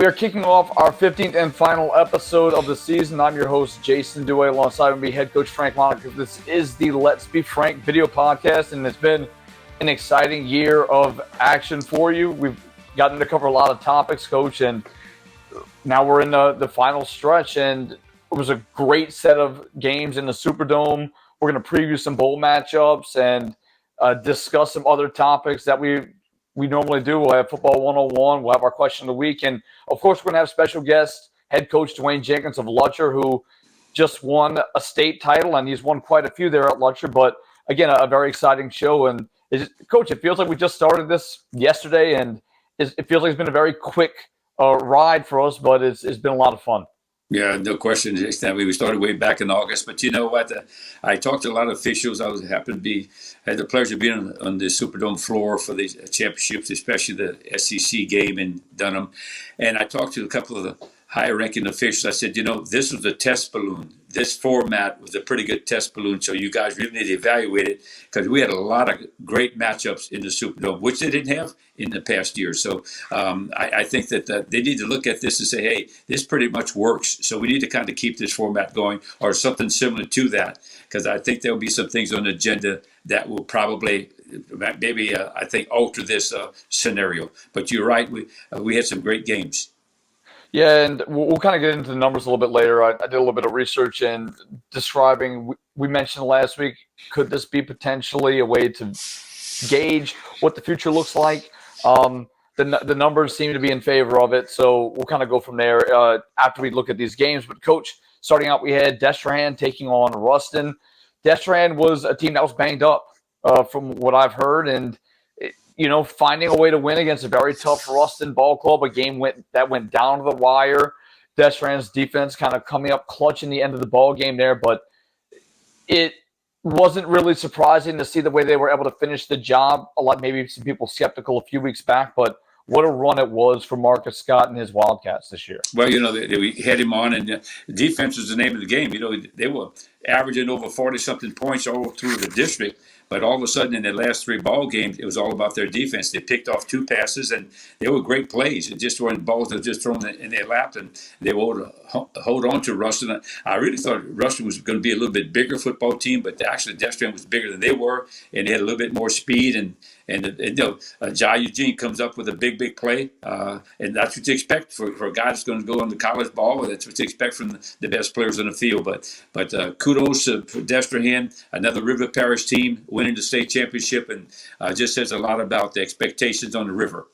We are kicking off our 15th and final episode of the season. I'm your host, Jason Duhe, alongside me, head coach Frank Monaco. This is the Let's Be Frank video podcast, and it's been an exciting year of action for you. We've gotten to cover a lot of topics, Coach, and now we're in the final stretch, and it was a great set of games in the Superdome. We're going to preview some bowl matchups and discuss some other topics that we normally do. We'll have Football 101. We'll have our question of the week. And, of course, we're going to have special guest, head coach Dwain Jenkins of Lutcher, who just won a state title, and he's won quite a few there at Lutcher. But, again, a very exciting show. And, Coach, it feels like we just started this yesterday, and it feels like it's been a very quick ride for us, but it's been a lot of fun. Yeah, no question. We started way back in August, but you know what? I talked to a lot of officials. I had the pleasure of being on the Superdome floor for the championships, especially the SEC game in Dunham. And I talked to a couple of the higher-ranking officials. I said, this was a test balloon. This format was a pretty good test balloon, so you guys really need to evaluate it because we had a lot of great matchups in the Superdome, which they didn't have in the past year. So I think that they need to look at this and say, hey, this pretty much works. So we need to kind of keep this format going or something similar to that, because I think there will be some things on the agenda that will probably maybe, I think, alter this scenario. But you're right. We had some great games. Yeah, and we'll kind of get into the numbers a little bit later. I did a little bit of research and describing, we mentioned last week, could this be potentially a way to gauge what the future looks like? The numbers seem to be in favor of it, so we'll kind of go from there after we look at these games. But, Coach, starting out, we had Destrehan taking on Ruston. Destrehan was a team that was banged up from what I've heard, and finding a way to win against a very tough Ruston ball club, a game that went down to the wire. Destrehan's defense kind of coming up clutch in the end of the ball game there, but it wasn't really surprising to see the way they were able to finish the job. Maybe some people skeptical a few weeks back, but what a run it was for Marcus Scott and his Wildcats this year. Well, they had him on, and defense was the name of the game. They were averaging over 40-something points all through the district. But all of a sudden, in their last three ball games, it was all about their defense. They picked off two passes, and they were great plays. It just weren't balls that were just thrown in their lap, and they were able to hold on to Ruston. I really thought Ruston was going to be a little bit bigger football team, but actually Destrehan was bigger than they were, and they had a little bit more speed. And Jai Eugene comes up with a big play, and that's what you expect for a guy that's going to go on the college ball. That's what you expect from the best players on the field. But kudos for Destrehan, another River Parish team winning the state championship, and just says a lot about the expectations on the river.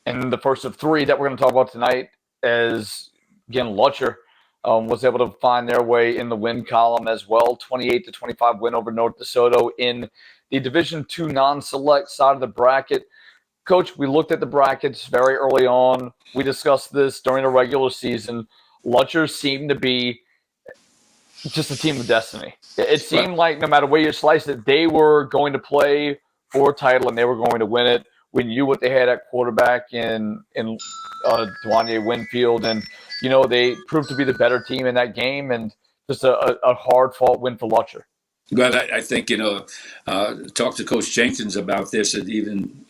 And the first of three that we're going to talk about tonight is, again, Lutcher was able to find their way in the win column as well. 28-25 win over North DeSoto in the Division II non-select side of the bracket. Coach, we looked at the brackets very early on. We discussed this during the regular season. Lutcher seemed to be just a team of destiny. It seemed like no matter where you slice it, they were going to play for a title and they were going to win it. We knew what they had at quarterback in Dwain Winfield, and they proved to be the better team in that game, and just a hard-fought win for Lutcher. Well, I think, talked to Coach Jenkins about this, and even,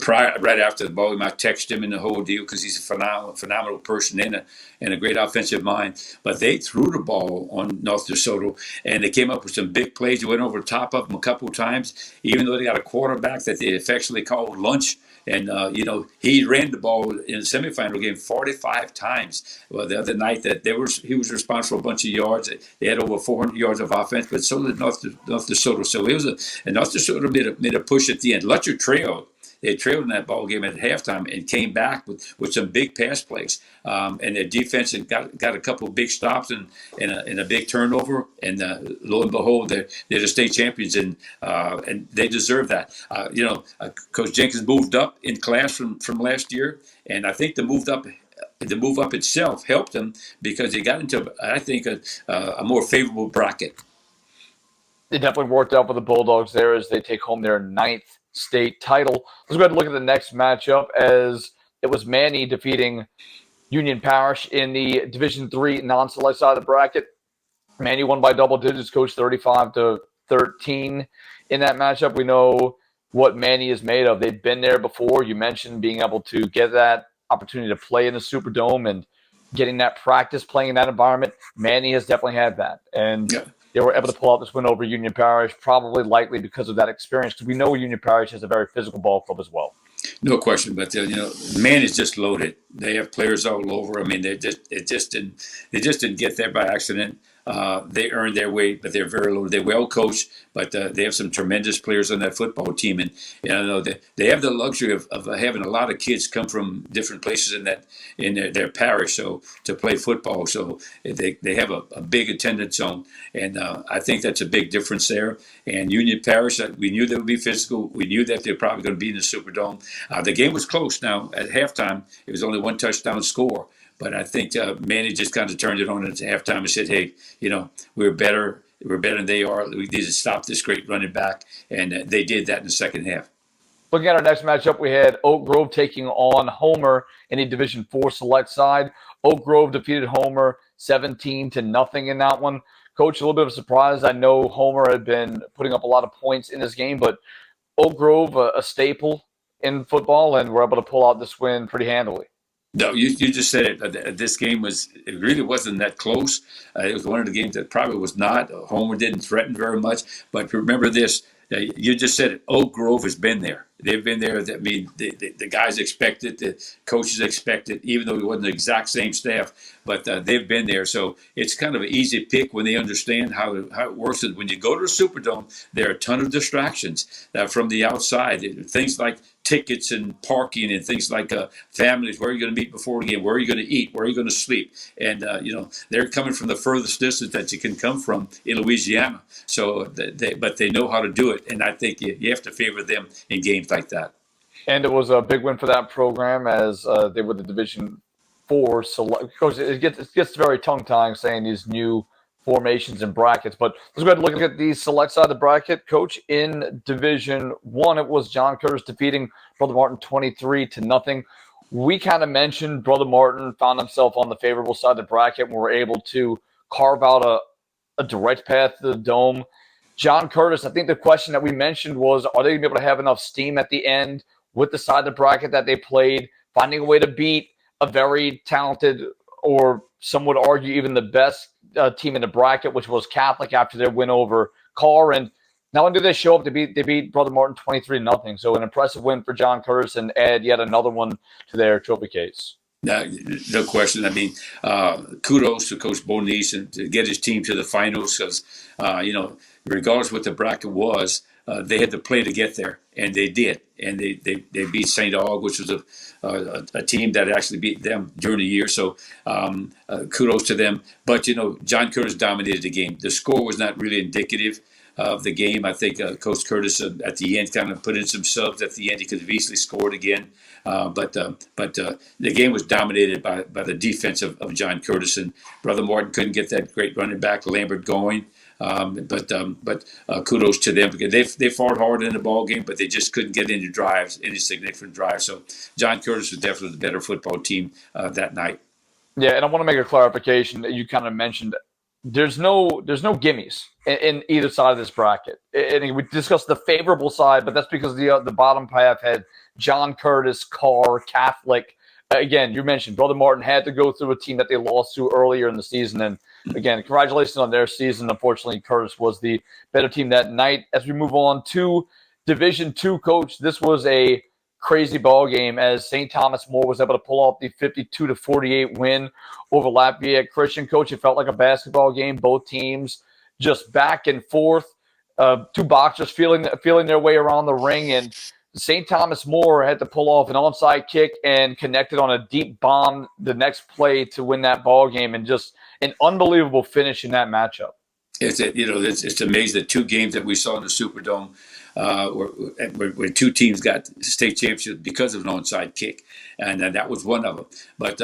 right after the ball, I texted him in the whole deal because he's a phenomenal person and a great offensive mind. But they threw the ball on North DeSoto, and they came up with some big plays. They went over the top of them a couple of times, even though they got a quarterback that they affectionately called Lunch. And, he ran the ball in the semifinal game 45 times. Well, the other night he was responsible for a bunch of yards. They had over 400 yards of offense, but so did North DeSoto. So it was North DeSoto made a push at the end. Lutcher trailed. They trailed in that ball game at halftime and came back with some big pass plays. And their defense got a couple of big stops and a big turnover. And lo and behold, they're the state champions, and they deserve that. Coach Jenkins moved up in class from last year, and I think the move up itself helped them because they got into, I think, a more favorable bracket. It definitely worked out for the Bulldogs there as they take home their 9th state title. Let's go ahead and look at the next matchup, as it was Manny defeating Union Parish in the Division III non-select side of the bracket. Manny won by double digits, Coach, 35-13 in that matchup. We know what Manny is made of. They've been there before. You mentioned being able to get that opportunity to play in the Superdome and getting that practice playing in that environment, Manny has definitely had that. And Yeah. they were able to pull out this win over Union Parish, probably likely because of that experience, because we know Union Parish has a very physical ball club as well. No question, but man is just loaded. They have players all over. I mean, they just didn't get there by accident. They earned their way, but they're very loaded. They're well coached, but they have some tremendous players on that football team, and they have the luxury of having a lot of kids come from different places in their parish, so to play football. So they have a big attendance zone, and I think that's a big difference there. And Union Parish, we knew they would be physical. We knew that they're probably going to be in the Superdome. The game was close. Now at halftime, it was only one touchdown score. But I think Manny just kind of turned it on at halftime and said, "Hey, we're better. We're better than they are. We need to stop this great running back." And they did that in the second half. Looking at our next matchup, we had Oak Grove taking on Homer in a Division IV select side. Oak Grove defeated Homer 17-0 in that one. Coach, a little bit of a surprise. I know Homer had been putting up a lot of points in this game, but Oak Grove, a staple in football, and were able to pull out this win pretty handily. No, you just said it. This game it really wasn't that close. It was one of the games that probably was not. Homer didn't threaten very much. But remember this, you just said it. Oak Grove has been there. They've been there. I mean, the guys expect it. The coaches expect it, even though it wasn't the exact same staff. But they've been there. So it's kind of an easy pick when they understand how it works. And when you go to the Superdome, there are a ton of distractions from the outside. Things like tickets and parking and things like families. Where are you going to meet before the game? Where are you going to eat? Where are you going to sleep? And they're coming from the furthest distance that you can come from in Louisiana. So, but they know how to do it, and I think you have to favor them in games like that. And it was a big win for that program as they were the Division IV select. Coach, it gets very tongue tying saying these new formations and brackets. But let's go ahead and look at the select side of the bracket. Coach, in Division I, it was John Curtis defeating Brother Martin 23-0. We kind of mentioned Brother Martin found himself on the favorable side of the bracket and were able to carve out a direct path to the Dome. John Curtis, I think the question that we mentioned was, are they going to be able to have enough steam at the end with the side of the bracket that they played, finding a way to beat a very talented, or some would argue even the best team in the bracket, which was Catholic after their win over Carr. And not only did they show up, they beat Brother Martin 23-0. So an impressive win for John Curtis and add yet another one to their trophy case. No question. I mean, kudos to Coach Bonise and to get his team to the finals because, regardless of what the bracket was, they had to play to get there, and they did. And they beat St. Aug, which was a team that actually beat them during the year. So kudos to them. But, John Curtis dominated the game. The score was not really indicative of the game. I think Coach Curtis at the end kind of put in some subs at the end. He could have easily scored again. But the game was dominated by the defense of John Curtis, and Brother Martin couldn't get that great running back Lambert going. But kudos to them because they fought hard in the ball game, but they just couldn't get any significant drives. So John Curtis was definitely the better football team that night. Yeah, and I want to make a clarification that you kind of mentioned. There's no gimmies in either side of this bracket. And we discussed the favorable side, but that's because the bottom half had John Curtis, Carr, Catholic. Again, you mentioned Brother Martin had to go through a team that they lost to earlier in the season. And again, congratulations on their season. Unfortunately, Curtis was the better team that night. As we move on to Division II, Coach, this was a crazy ball game as St. Thomas More was able to pull off the 52-48 win over Lafayette Christian. Coach, it felt like a basketball game. Both teams just back and forth. Two boxers feeling their way around the ring, and St. Thomas More had to pull off an onside kick and connected on a deep bomb the next play to win that ball game, and just an unbelievable finish in that matchup. It's amazing the two games that we saw in the Superdome where two teams got state championships because of an onside kick, and that was one of them. But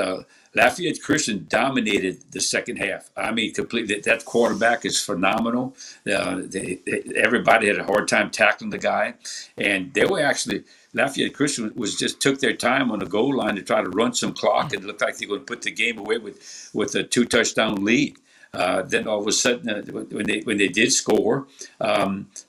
Lafayette Christian dominated the second half. I mean, completely. That quarterback is phenomenal. Everybody had a hard time tackling the guy, and they were actually. Lafayette Christian took their time on the goal line to try to run some clock, and it looked like they were going to put the game away with a 2-touchdown lead. Then all of a sudden, when they did score,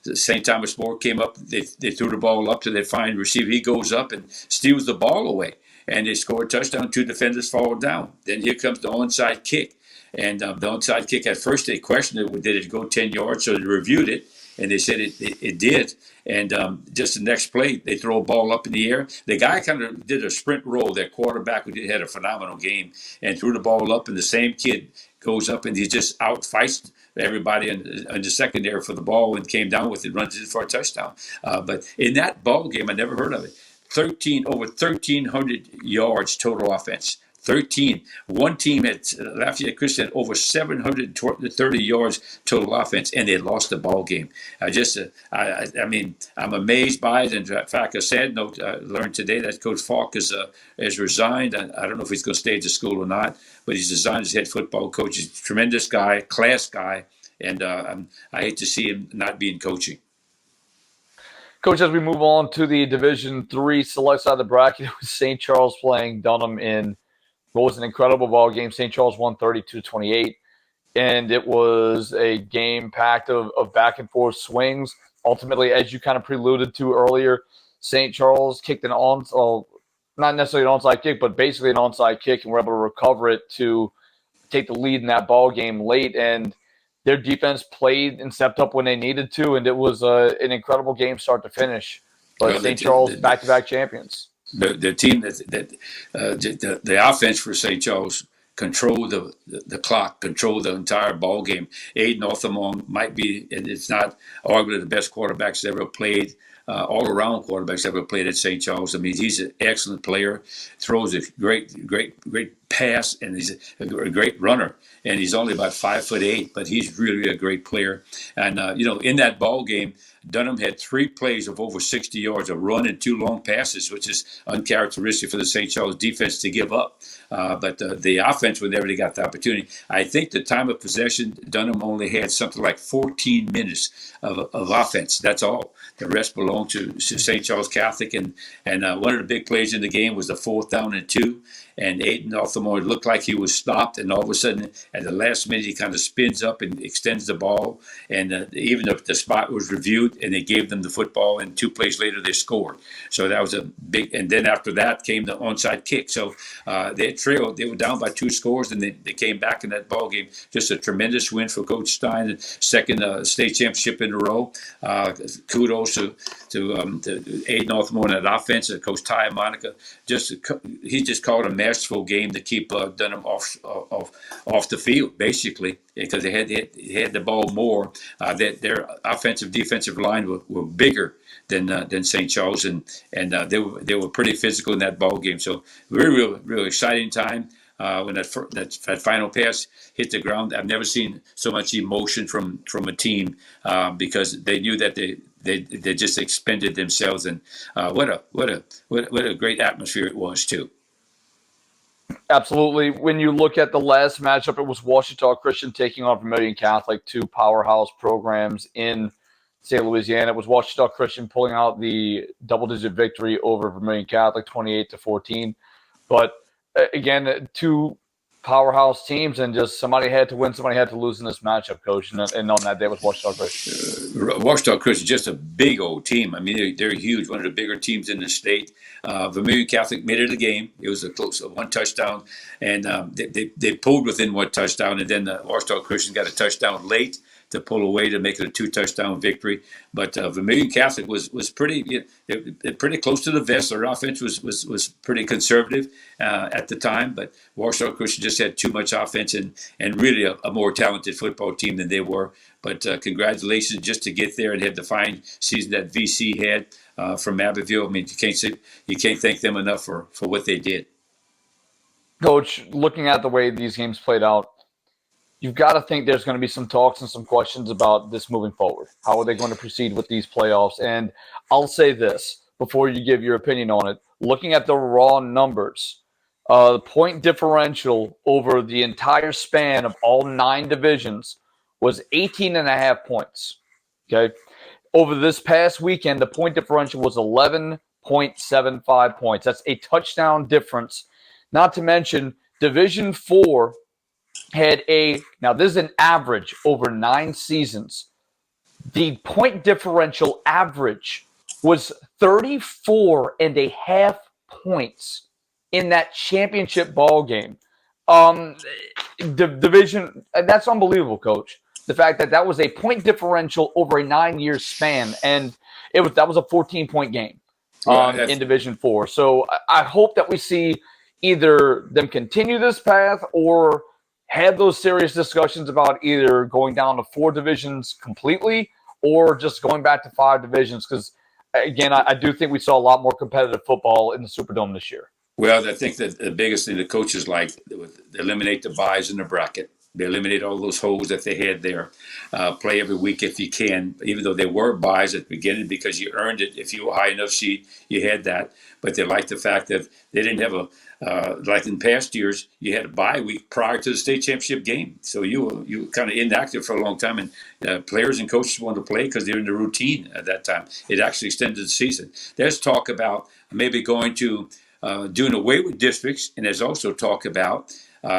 St. Thomas More came up. They threw the ball up to their fine receiver. He goes up and steals the ball away. and they score a touchdown. Two defenders fall down. Then here comes the onside kick. And the onside kick, at first they questioned it. Did it go 10 yards? So they reviewed it, and they said it did. And just the next play, they throw a ball up in the air. The guy kind of did a sprint roll. Their quarterback who had a phenomenal game and threw the ball up, and the same kid goes up and he just outfights everybody in the secondary for the ball and came down with it, runs it for a touchdown. But in that ball game, I never heard of it. Over 1,300 yards total offense. 13. One team at Lafayette Christian had over 730 yards total offense, and they lost the ball game. I mean, I'm amazed by it. In fact, a sad note, I learned today that Coach Falk has resigned. I don't know if he's going to stay at the school or not, but he's resigned as head football coach. He's a tremendous guy, class guy, and I hate to see him not be in coaching. Coach, as we move on to the Division III select side of the bracket, it was St. Charles playing Dunham in what was an incredible ball game. St. Charles won 32-28, and it was a game packed of back and forth swings. Ultimately, as you kind of preluded to earlier, St. Charles kicked not necessarily an onside kick, but basically an onside kick, and were able to recover it to take the lead in that ball game late. And their defense played and stepped up when they needed to, and it was an incredible game start to finish. But St. Charles back-to-back champions. The team the offense for St. Charles controlled the clock, controlled the entire ball game. Aiden Orthamon might be, and it's not arguably the best quarterbacks ever played. All around quarterbacks ever played at St. Charles. I mean, he's an excellent player, throws a great pass, and he's a great runner. And he's only about 5'8", but he's really a great player. And in that ball game, Dunham had 3 plays of over 60 yards, a run and 2 long passes, which is uncharacteristic for the St. Charles defense to give up. But the offense, whenever they got the opportunity, I think the time of possession, Dunham only had something like 14 minutes of offense. That's all. The rest belonged to St. Charles Catholic. And one of the big plays in the game was the 4th down and 2. And Aiden Orthamon looked like he was stopped, and all of a sudden, at the last minute, he kind of spins up and extends the ball. And even if the spot was reviewed, and they gave them the football, and 2 plays later, they scored. So that was a big. And then after that came the onside kick. So they trailed. They were down by 2 scores, and they came back in that ball game. Just a tremendous win for Coach Stein, second state championship in a row. Kudos to Aiden Orthamon at offense, and Coach Ty Monica. He just called a masterful game to keep Dunham off the field, basically, because they had the ball more. Their offensive defensive line were bigger than St. Charles, and they were pretty physical in that ball game. So real exciting time. When that final pass hit the ground, I've never seen so much emotion from a team because they knew that they just expended themselves, and what a great atmosphere it was too. Absolutely. When you look at the last matchup, it was Ouachita Christian taking on Vermilion Catholic, 2 powerhouse programs in St. Louisiana. It was Ouachita Christian pulling out the double-digit victory over Vermilion Catholic, 28-14. But again, 2 powerhouse teams, and just somebody had to win, somebody had to lose in this matchup, Coach. And on that day was Ouachita Christian. Ouachita Christian, just a big old team. I mean, they're huge, one of the bigger teams in the state. Vermilion Catholic made it a game. It was a close 1 touchdown, and they pulled within 1 touchdown, and then Ouachita Christian got a touchdown late to pull away to make it a 2-touchdown victory. But Vermilion Catholic was pretty pretty close to the vest. Their offense was pretty conservative at the time, but Ouachita Christian just had too much offense and really a more talented football team than they were. But congratulations just to get there and have the fine season that VC had from Abbeville. I mean, you can't thank them enough for what they did. Coach, looking at the way these games played out, you've got to think there's going to be some talks and some questions about this moving forward. How are they going to proceed with these playoffs? And I'll say this before you give your opinion on it. Looking at the raw numbers, the point differential over the entire span of all 9 divisions was 18.5 points. Okay. Over this past weekend, the point differential was 11.75 points. That's a touchdown difference. Not to mention, Division 4 had now this is an average over 9 seasons. The point differential average was 34.5 points in that championship ball game. Um, Division, that's unbelievable, Coach. The fact that that was a point differential over a 9-year span, and that was a 14-point game Well, in Division 4. So I hope that we see either them continue this path or have those serious discussions about either going down to 4 divisions completely or just going back to 5 divisions. Because again, I do think we saw a lot more competitive football in the Superdome this year. Well, I think that the biggest thing the coaches like, they eliminate the buys in the bracket. They eliminate all those holes that they had there. Play every week if you can, even though there were buys at the beginning because you earned it. If you were high enough seed, you had that. But they like the fact that they didn't have like in past years, you had a bye week prior to the state championship game. So you were kind of inactive for a long time, and players and coaches wanted to play because they're in the routine at that time. It actually extended the season. There's talk about maybe going to doing away with districts, and there's also talk about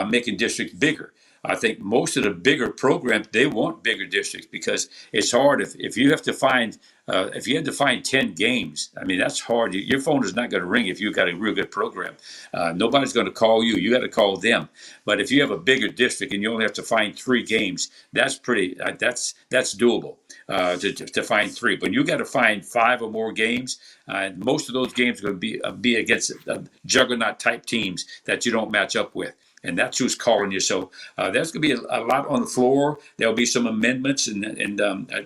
making districts bigger. I think most of the bigger programs, they want bigger districts because it's hard if you have to find if you had to find 10 games. I mean, that's hard. Your phone is not going to ring if you've got a real good program. Nobody's going to call you. You got to call them. But if you have a bigger district and you only have to find 3 games, that's pretty. That's doable to find 3. But you got to find 5 or more games. Most of those games are going to be against juggernaut type teams that you don't match up with. And that's who's calling you. So there's going to be a lot on the floor. There'll be some amendments and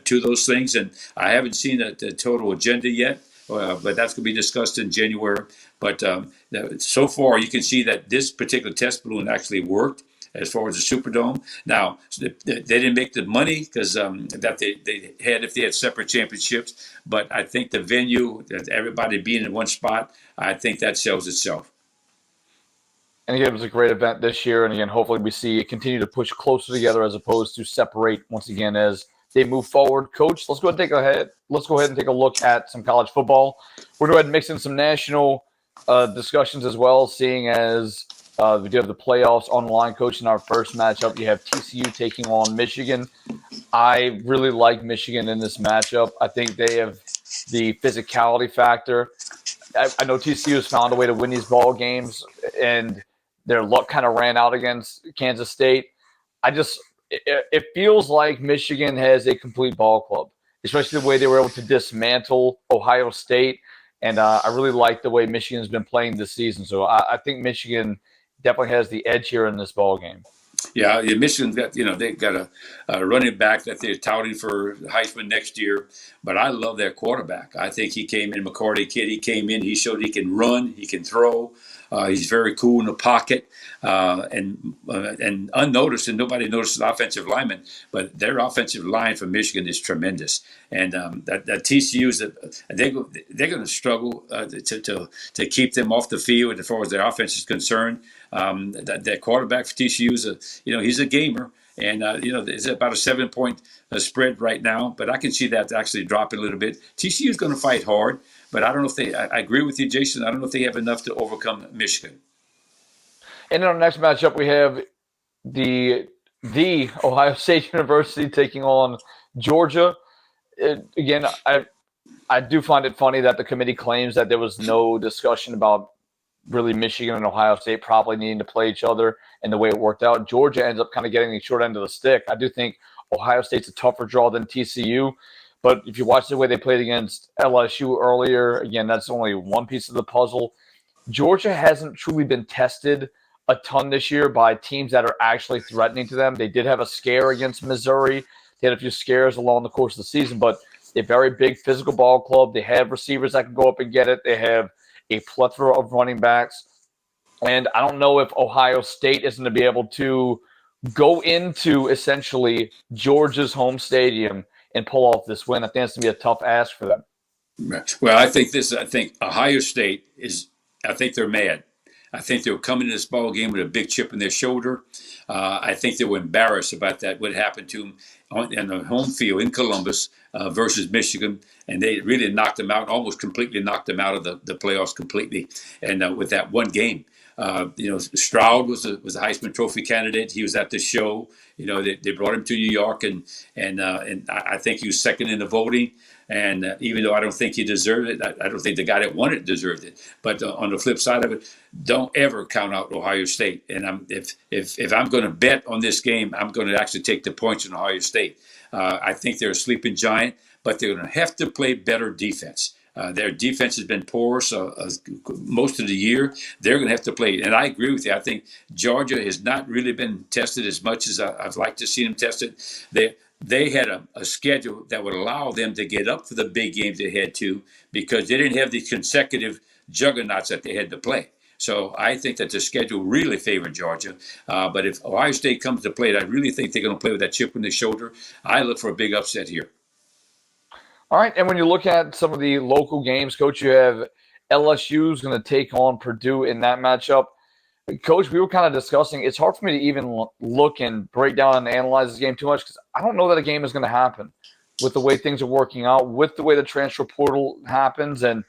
to those things. And I haven't seen the total agenda yet, but that's going to be discussed in January. But so far, you can see that this particular test balloon actually worked as far as the Superdome. Now, they didn't make the money because that they had if they had separate championships. But I think the venue, that everybody being in one spot, I think that sells itself. And again, it was a great event this year. And again, hopefully we see it continue to push closer together as opposed to separate once again as they move forward. Coach, let's go ahead and take a look at some college football. We're going to go ahead and mix in some national discussions as well, seeing as we do have the playoffs on the line. Coach, in our first matchup, you have TCU taking on Michigan. I really like Michigan in this matchup. I think they have the physicality factor. I know TCU has found a way to win these ball games, and their luck kind of ran out against Kansas State. It feels like Michigan has a complete ball club, especially the way they were able to dismantle Ohio State. And I really like the way Michigan's been playing this season. So I think Michigan definitely has the edge here in this ball game. Yeah, Michigan's got they got a running back that they're touting for Heisman next year. But I love their quarterback. I think he came in, McCarty kid. He came in. He showed he can run. He can throw. He's very cool in the pocket and unnoticed, and nobody notices the offensive lineman. But their offensive line for Michigan is tremendous, and that TCU's they're going to struggle to keep them off the field as far as their offense is concerned. That quarterback for TCU is he's a gamer. And, it's about a 7-point spread right now, but I can see that actually dropping a little bit. TCU is going to fight hard, but I don't know if I agree with you, Jason. I don't know if they have enough to overcome Michigan. And in our next matchup, we have the Ohio State University taking on Georgia. Again, I do find it funny that the committee claims that there was no discussion about really Michigan and Ohio State probably needing to play each other and the way it worked out. Georgia ends up kind of getting the short end of the stick. I do think Ohio State's a tougher draw than TCU, but if you watch the way they played against LSU earlier, again, that's only one piece of the puzzle. Georgia hasn't truly been tested a ton this year by teams that are actually threatening to them. They did have a scare against Missouri. They had a few scares along the course of the season, but they're a very big physical ball club. They have receivers that can go up and get it. They have a plethora of running backs. And I don't know if Ohio State is going to be able to go into essentially Georgia's home stadium and pull off this win. I think it's going to be a tough ask for them. Well, I think Ohio State I think they're mad. I think they were coming to this ball game with a big chip in their shoulder. I think they were embarrassed about that, what happened to them on the home field in Columbus versus Michigan. And they really knocked them out, almost completely knocked them out of the playoffs completely. And with that one game, Stroud was a Heisman Trophy candidate. He was at the show. They brought him to New York, and I think he was second in the voting. And even though I don't think he deserved it, I don't think the guy that won it deserved it. But on the flip side of it, don't ever count out Ohio State. And if I'm going to bet on this game, I'm going to actually take the points in Ohio State. I think they're a sleeping giant, but they're going to have to play better defense. Their defense has been poor most of the year. They're going to have to play. And I agree with you. I think Georgia has not really been tested as much as I'd like to see them tested. They had a schedule that would allow them to get up for the big games they had to, because they didn't have these consecutive juggernauts that they had to play. So I think that the schedule really favored Georgia. But if Ohio State comes to play, I really think they're going to play with that chip on their shoulder. I look for a big upset here. All right, and when you look at some of the local games, Coach, you have LSU's going to take on Purdue in that matchup. Coach, we were kind of discussing, it's hard for me to even look and break down and analyze this game too much because I don't know that a game is going to happen with the way things are working out, with the way the transfer portal happens. And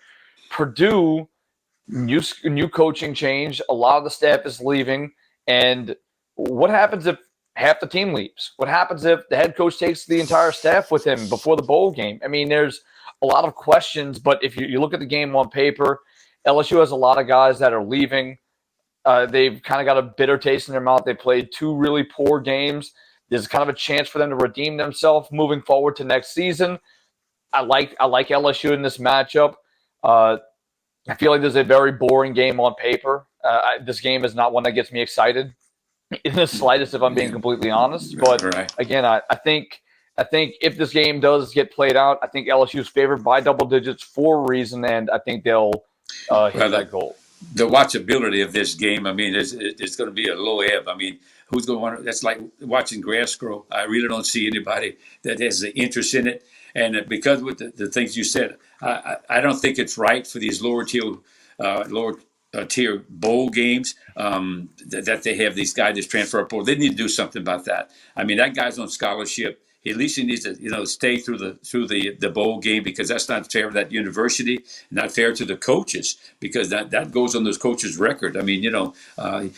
Purdue, new coaching change, a lot of the staff is leaving. And what happens if half the team leaves? What happens if the head coach takes the entire staff with him before the bowl game? I mean, there's a lot of questions, but if you look at the game on paper, LSU has a lot of guys that are leaving. They've kind of got a bitter taste in their mouth. They played 2 really poor games. There's kind of a chance for them to redeem themselves moving forward to next season. I like LSU in this matchup. I feel like there's a very boring game on paper. This game is not one that gets me excited in the slightest, if I'm being completely honest. But again, I think if this game does get played out, I think LSU is favored by double digits for a reason, and I think they'll hit that goal. The watchability of this game, I mean, it's going to be a low ebb. I mean, who's going to want to? That's like watching grass grow. I really don't see anybody that has the interest in it. And because with the things you said, I don't think it's right for these lower tier bowl games that they have these guys that transfer portal. They need to do something about that. I mean, that guy's on scholarship. He at least he needs to stay through the bowl game, because that's not fair to that university, not fair to the coaches, because that goes on those coaches' record. I mean, you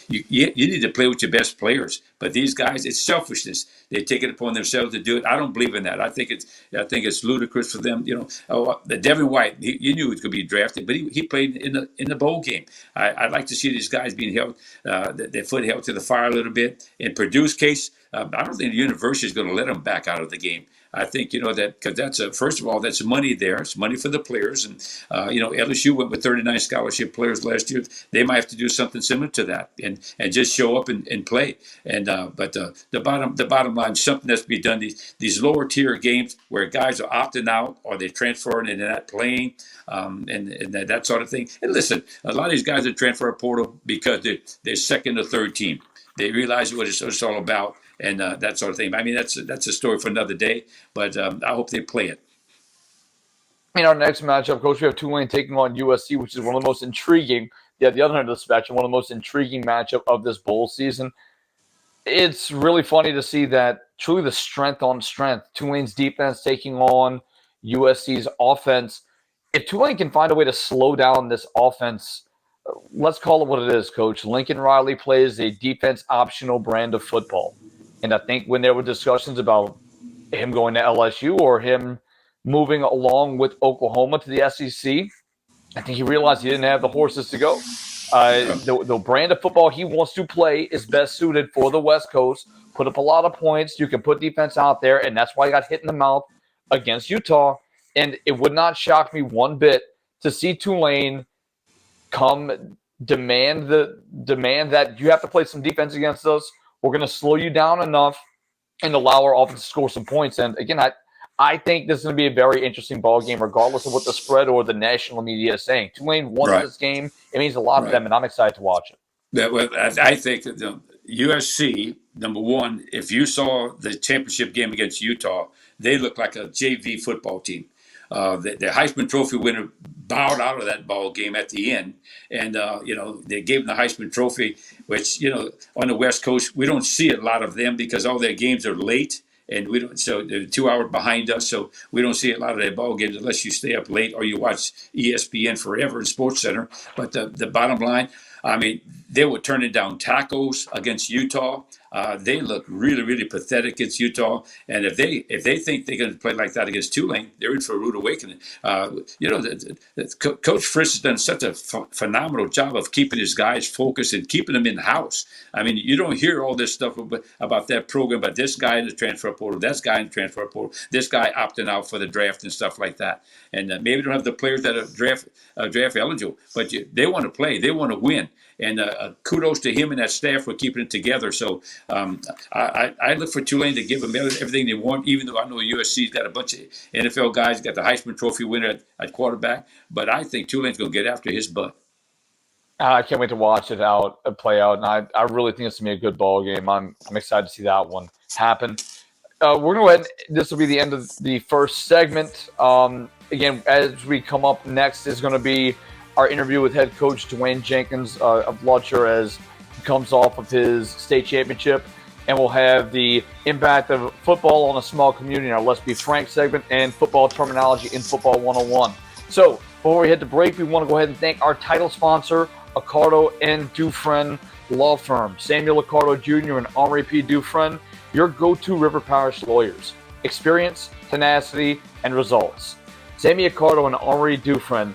need to play with your best players. But these guys, it's selfishness. They take it upon themselves to do it. I don't believe in that. I think it's ludicrous for them. The Devin White, you knew he was going to be drafted, but he played in the bowl game. I'd like to see these guys being held, their foot held to the fire a little bit. In Purdue's case, I don't think the university is going to let them back out of the game. I think, that because first of all, that's money there. It's money for the players. And, LSU went with 39 scholarship players last year. They might have to do something similar to that and just show up and play. And but the bottom line, something that's to be done, these lower tier games where guys are opting out or they're transferring and they're not playing, and that sort of thing. And listen, a lot of these guys are transfer portal because they're second or third team. They realize what it's all about. And that sort of thing. I mean, that's a story for another day, but I hope they play it. In our next matchup, Coach, we have Tulane taking on USC, which is one of the most intriguing, the other end of the spectrum, one of the most intriguing matchup of this bowl season. It's really funny to see that truly the strength on strength. Tulane's defense taking on USC's offense. If Tulane can find a way to slow down this offense, let's call it what it is, Coach. Lincoln Riley plays a defense-optional brand of football. And I think when there were discussions about him going to LSU or him moving along with Oklahoma to the SEC, I think he realized he didn't have the horses to go. The brand of football he wants to play is best suited for the West Coast. Put up a lot of points. You can put defense out there, and that's why he got hit in the mouth against Utah. And it would not shock me one bit to see Tulane come demand that you have to play some defense against us. We're going to slow you down enough and allow our offense to score some points. And again, I think this is going to be a very interesting ball game, regardless of what the spread or the national media is saying. Tulane won this game. It means a lot to them, and I'm excited to watch it. I think that USC, number one, if you saw the championship game against Utah, they look like a JV football team. The Heisman Trophy winner bowed out of that ball game at the end, and they gave them the Heisman Trophy, which on the West Coast we don't see a lot of them because all their games are late, and we don't. So they're 2 hours behind us, so we don't see a lot of their ball games unless you stay up late or you watch ESPN forever and Sports Center. But the bottom line, I mean, they were turning down tackles against Utah. They look really, really pathetic against Utah. And if they think they're going to play like that against Tulane, they're in for a rude awakening. Coach Frisch has done such a phenomenal job of keeping his guys focused and keeping them in the house. I mean, you don't hear all this stuff about that program, but this guy in the transfer portal, this guy in the transfer portal, this guy opting out for the draft and stuff like that. And maybe they don't have the players that are draft eligible, but they want to play, they want to win. And kudos to him and that staff for keeping it together. So I look for Tulane to give them everything they want, even though I know USC's got a bunch of NFL guys, got the Heisman Trophy winner at quarterback. But I think Tulane's going to get after his butt. I can't wait to watch it play out, and I really think it's going to be a good ball game. I'm excited to see that one happen. We're going to go ahead. This will be the end of the first segment. Again, as we come up next is going to be our interview with head coach Dwain Jenkins of Lutcher as he comes off of his state championship. And we'll have the impact of football on a small community in our Let's Be Frank segment and football terminology in Football 101. So before we hit the break, we want to go ahead and thank our title sponsor, Accardo and Dufresne Law Firm. Samuel Accardo Jr. and Henri P. Dufresne, your go-to River Parish lawyers. Experience, tenacity, and results. Sammy Accardo and Henri Dufresne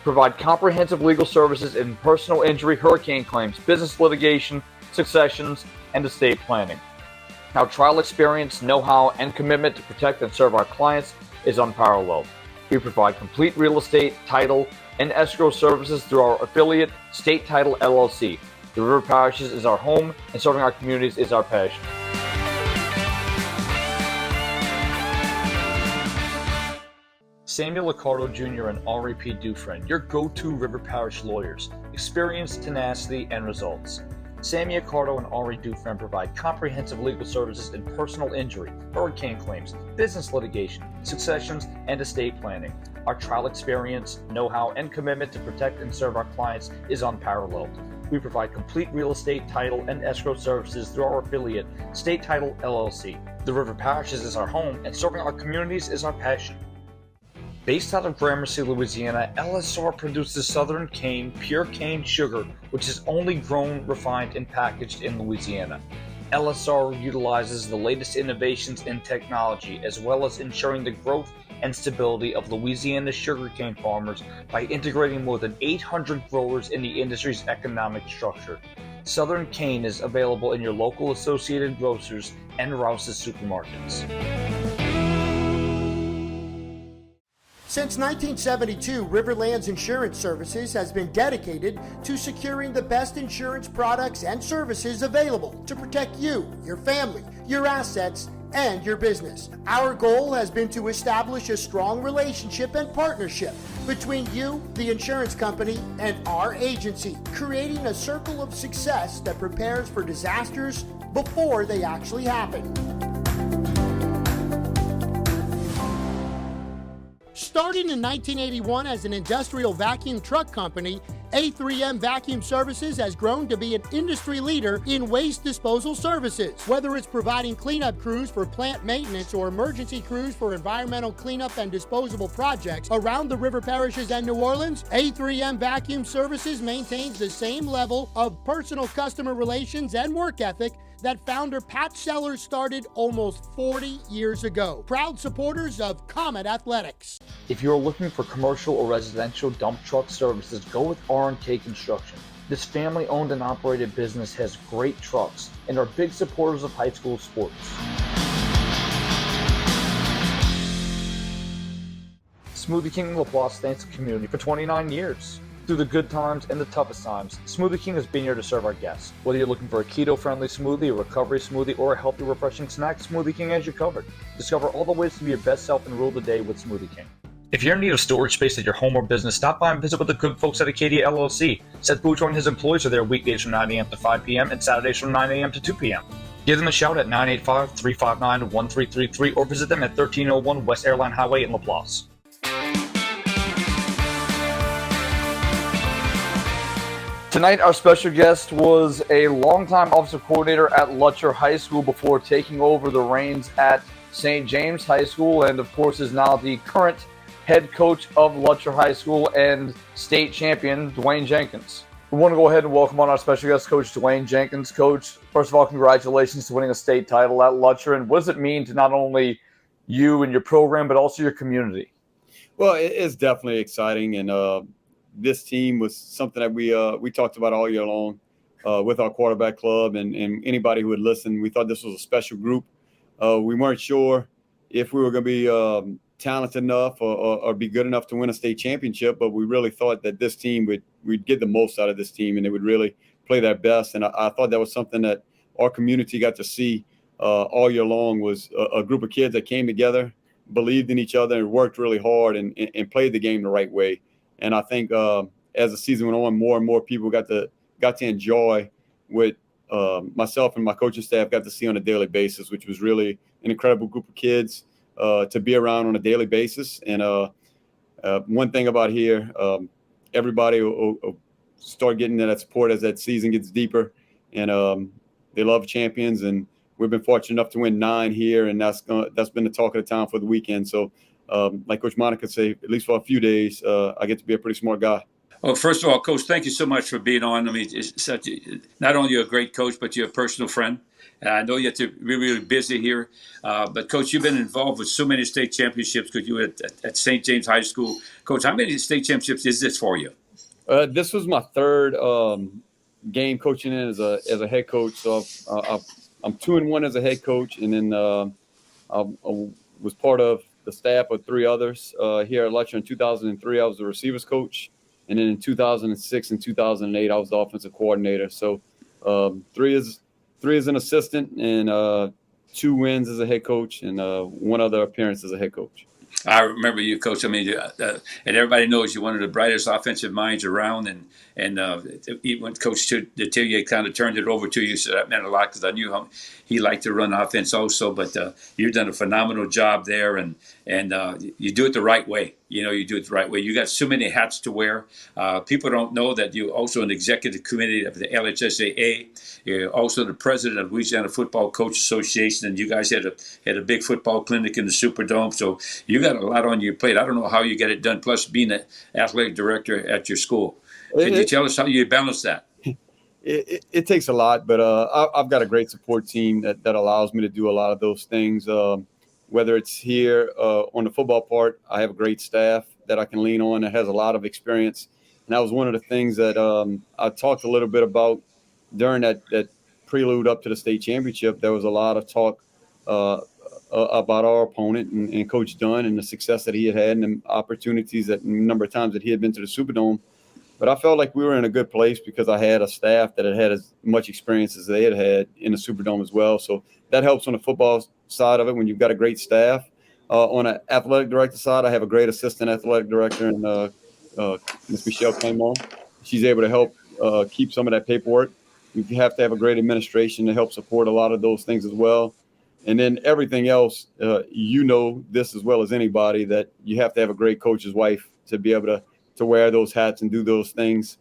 provide comprehensive legal services in personal injury, hurricane claims, business litigation, successions, and estate planning. Our trial experience, know-how, and commitment to protect and serve our clients is unparalleled. We provide complete real estate, title, and escrow services through our affiliate, State Title LLC. The River Parishes is our home, and serving our communities is our passion. Samuel Accardo Jr. and Henri P. Dufresne, your go-to River Parish lawyers. Experience, tenacity, and results. Sammy Accardo and Henri Dufresne provide comprehensive legal services in personal injury, hurricane claims, business litigation, successions, and estate planning. Our trial experience, know-how, and commitment to protect and serve our clients is unparalleled. We provide complete real estate, title, and escrow services through our affiliate, State Title LLC. The River Parishes is our home, and serving our communities is our passion. Based out of Gramercy, Louisiana, LSR produces Southern cane, pure cane sugar, which is only grown, refined, and packaged in Louisiana. LSR utilizes the latest innovations in technology, as well as ensuring the growth and stability of Louisiana's sugarcane farmers by integrating more than 800 growers in the industry's economic structure. Southern cane is available in your local Associated Grocers and Rouse's supermarkets. Since 1972, Riverlands Insurance Services has been dedicated to securing the best insurance products and services available to protect you, your family, your assets, and your business. Our goal has been to establish a strong relationship and partnership between you, the insurance company, and our agency, creating a circle of success that prepares for disasters before they actually happen. Starting in 1981 as an industrial vacuum truck company, A3M Vacuum Services has grown to be an industry leader in waste disposal services. Whether it's providing cleanup crews for plant maintenance or emergency crews for environmental cleanup and disposable projects around the river parishes and New Orleans, A3M Vacuum Services maintains the same level of personal customer relations and work ethic that founder Pat Sellers started almost 40 years ago. Proud supporters of Comet Athletics. If you're looking for commercial or residential dump truck services, go with R&K Construction. This family-owned and operated business has great trucks and are big supporters of high school sports. Smoothie King LaPlace thanks the community for 29 years. Through the good times and the toughest times, Smoothie King has been here to serve our guests. Whether you're looking for a keto-friendly smoothie, a recovery smoothie, or a healthy, refreshing snack, Smoothie King has you covered. Discover all the ways to be your best self and rule the day with Smoothie King. If you're in need of storage space at your home or business, stop by and visit with the good folks at Acadia LLC. Seth Boudreaux and his employees are there weekdays from 9 a.m. to 5 p.m. and Saturdays from 9 a.m. to 2 p.m. Give them a shout at 985-359-1333 or visit them at 1301 West Airline Highway in LaPlace. Tonight, our special guest was a longtime offensive coordinator at Lutcher High School before taking over the reins at St. James High School, and of course is now the current head coach of Lutcher High School and state champion, Dwain Jenkins. We want to go ahead and welcome on our special guest, Coach Dwain Jenkins. Coach, first of all, congratulations to winning a state title at Lutcher. And what does it mean to not only you and your program, but also your community? Well, it's definitely exciting, and this team was something that we talked about all year long with our quarterback club and anybody who would listen. We thought this was a special group. We weren't sure if we were going to be talented enough or be good enough to win a state championship, but we really thought that this team we'd get the most out of this team, and they would really play their best. And I thought that was something that our community got to see all year long, was a group of kids that came together, believed in each other, and worked really hard and played the game the right way. And I think as the season went on, more and more people got to enjoy what myself and my coaching staff got to see on a daily basis, which was really an incredible group of kids to be around on a daily basis. And one thing about here, everybody will start getting that support as that season gets deeper, and they love champions. And we've been fortunate enough to win 9 here, and that's been the talk of the town for the weekend. So, like Coach Monica said, at least for a few days, I get to be a pretty smart guy. Well, first of all, Coach, thank you so much for being on. I mean, it's not only a great coach, but you're a personal friend. And I know you're really busy here. But, Coach, you've been involved with so many state championships because you were at St. James High School. Coach, how many state championships is this for you? This was my third game coaching in as a head coach. So I'm 2-1 as a head coach, and then I was part of the staff of 3 others here at Lutcher. In 2003, I was the receivers coach, and then in 2006 and 2008, I was the offensive coordinator. So 3 is an assistant, and 2 wins as a head coach, and 1 other appearance as a head coach. I remember you, Coach. I mean, and everybody knows you're one of the brightest offensive minds around. And when Coach Detillier kind of turned it over to you, so that meant a lot because I knew how he liked to run offense also. But you've done a phenomenal job there, and you do it the right way. You do it the right way. You got so many hats to wear. People don't know that you're also an executive committee of the LHSAA. You're also the president of Louisiana Football Coach Association, and you guys had a big football clinic in the Superdome. So you got a lot on your plate. I don't know how you get it done, plus being an athletic director at your school. Can you tell us how you balance that? It takes a lot, but I've got a great support team that allows me to do a lot of those things. Whether it's here on the football part, I have a great staff that I can lean on that has a lot of experience. And that was one of the things that I talked a little bit about during that prelude up to the state championship. There was a lot of talk about our opponent and Coach Dunn and the success that he had and the opportunities that number of times that he had been to the Superdome. But I felt like we were in a good place because I had a staff that had as much experience as they had in the Superdome as well. So that helps on the football side of it when you've got a great staff. On an athletic director side, I have a great assistant athletic director, and Ms. Michelle Claymore. She's able to help keep some of that paperwork. You have to have a great administration to help support a lot of those things as well. And then everything else, this as well as anybody, that you have to have a great coach's wife to be able to wear those hats and do those things.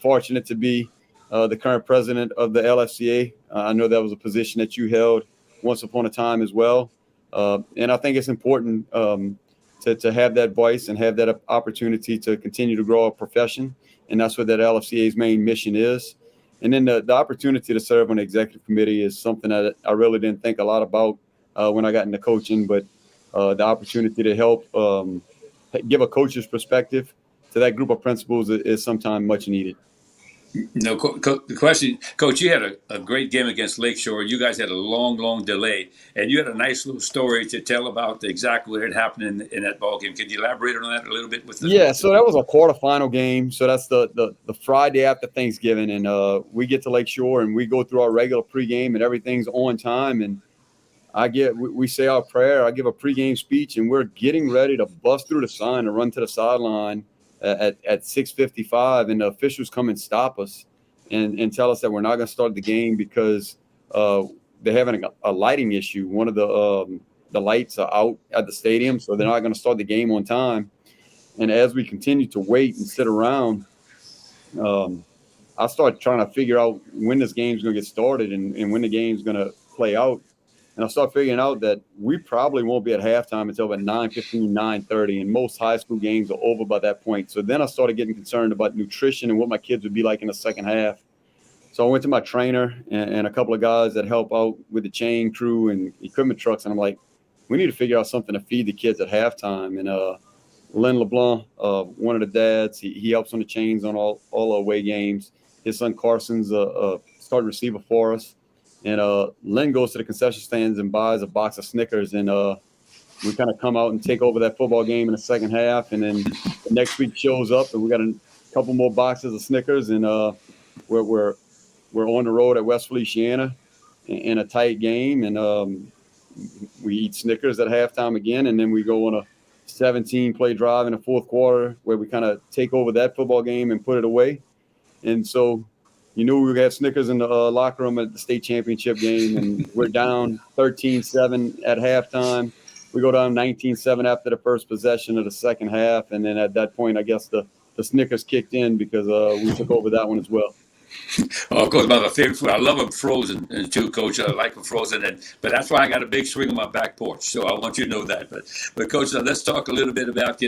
Fortunate to be the current president of the LFCA. I know that was a position that you held once upon a time as well. And I think it's important to have that voice and have that opportunity to continue to grow our profession. And that's what that LFCA's main mission is. And then the opportunity to serve on the executive committee is something that I really didn't think a lot about when I got into coaching, but the opportunity to help give a coach's perspective to that group of principals is sometimes much needed. No, the question, Coach, you had a great game against Lakeshore. You guys had a long delay, and you had a nice little story to tell about exactly what had happened in that ball game. Can you elaborate on that a little bit? Yeah, so that was a quarterfinal game. So that's the Friday after Thanksgiving, and we get to Lakeshore, and we go through our regular pregame, and everything's on time. And we say our prayer. I give a pregame speech, and we're getting ready to bust through the sign and run to the sideline at 6:55, and the officials come and stop us and tell us that we're not going to start the game because they're having a lighting issue. One of the lights are out at the stadium, so they're not going to start the game on time. And as we continue to wait and sit around, I start trying to figure out when this game's going to get started and when the game's going to play out. And I started figuring out that we probably won't be at halftime until about 9:15, 9:30, and most high school games are over by that point. So then I started getting concerned about nutrition and what my kids would be like in the second half. So I went to my trainer and a couple of guys that help out with the chain crew and equipment trucks, and I'm like, we need to figure out something to feed the kids at halftime. And Len LeBlanc, one of the dads, he helps on the chains on all our away games. His son Carson's a starting receiver for us. And Len goes to the concession stands and buys a box of Snickers. And we kind of come out and take over that football game in the second half. And then the next week shows up and we got a couple more boxes of Snickers. And we're on the road at West Feliciana in a tight game. And we eat Snickers at halftime again. And then we go on a 17-play drive in the fourth quarter where we kind of take over that football game and put it away. And so you knew we would have Snickers in the locker room at the state championship game, and we're down 13-7 at halftime. We go down 19-7 after the first possession of the second half, and then at that point, I guess the Snickers kicked in because we took over that one as well. Oh, of course, my favorite food. I love them frozen too, Coach. I like them frozen, but that's why I got a big swing on my back porch. So I want you to know that. But Coach, let's talk a little bit about.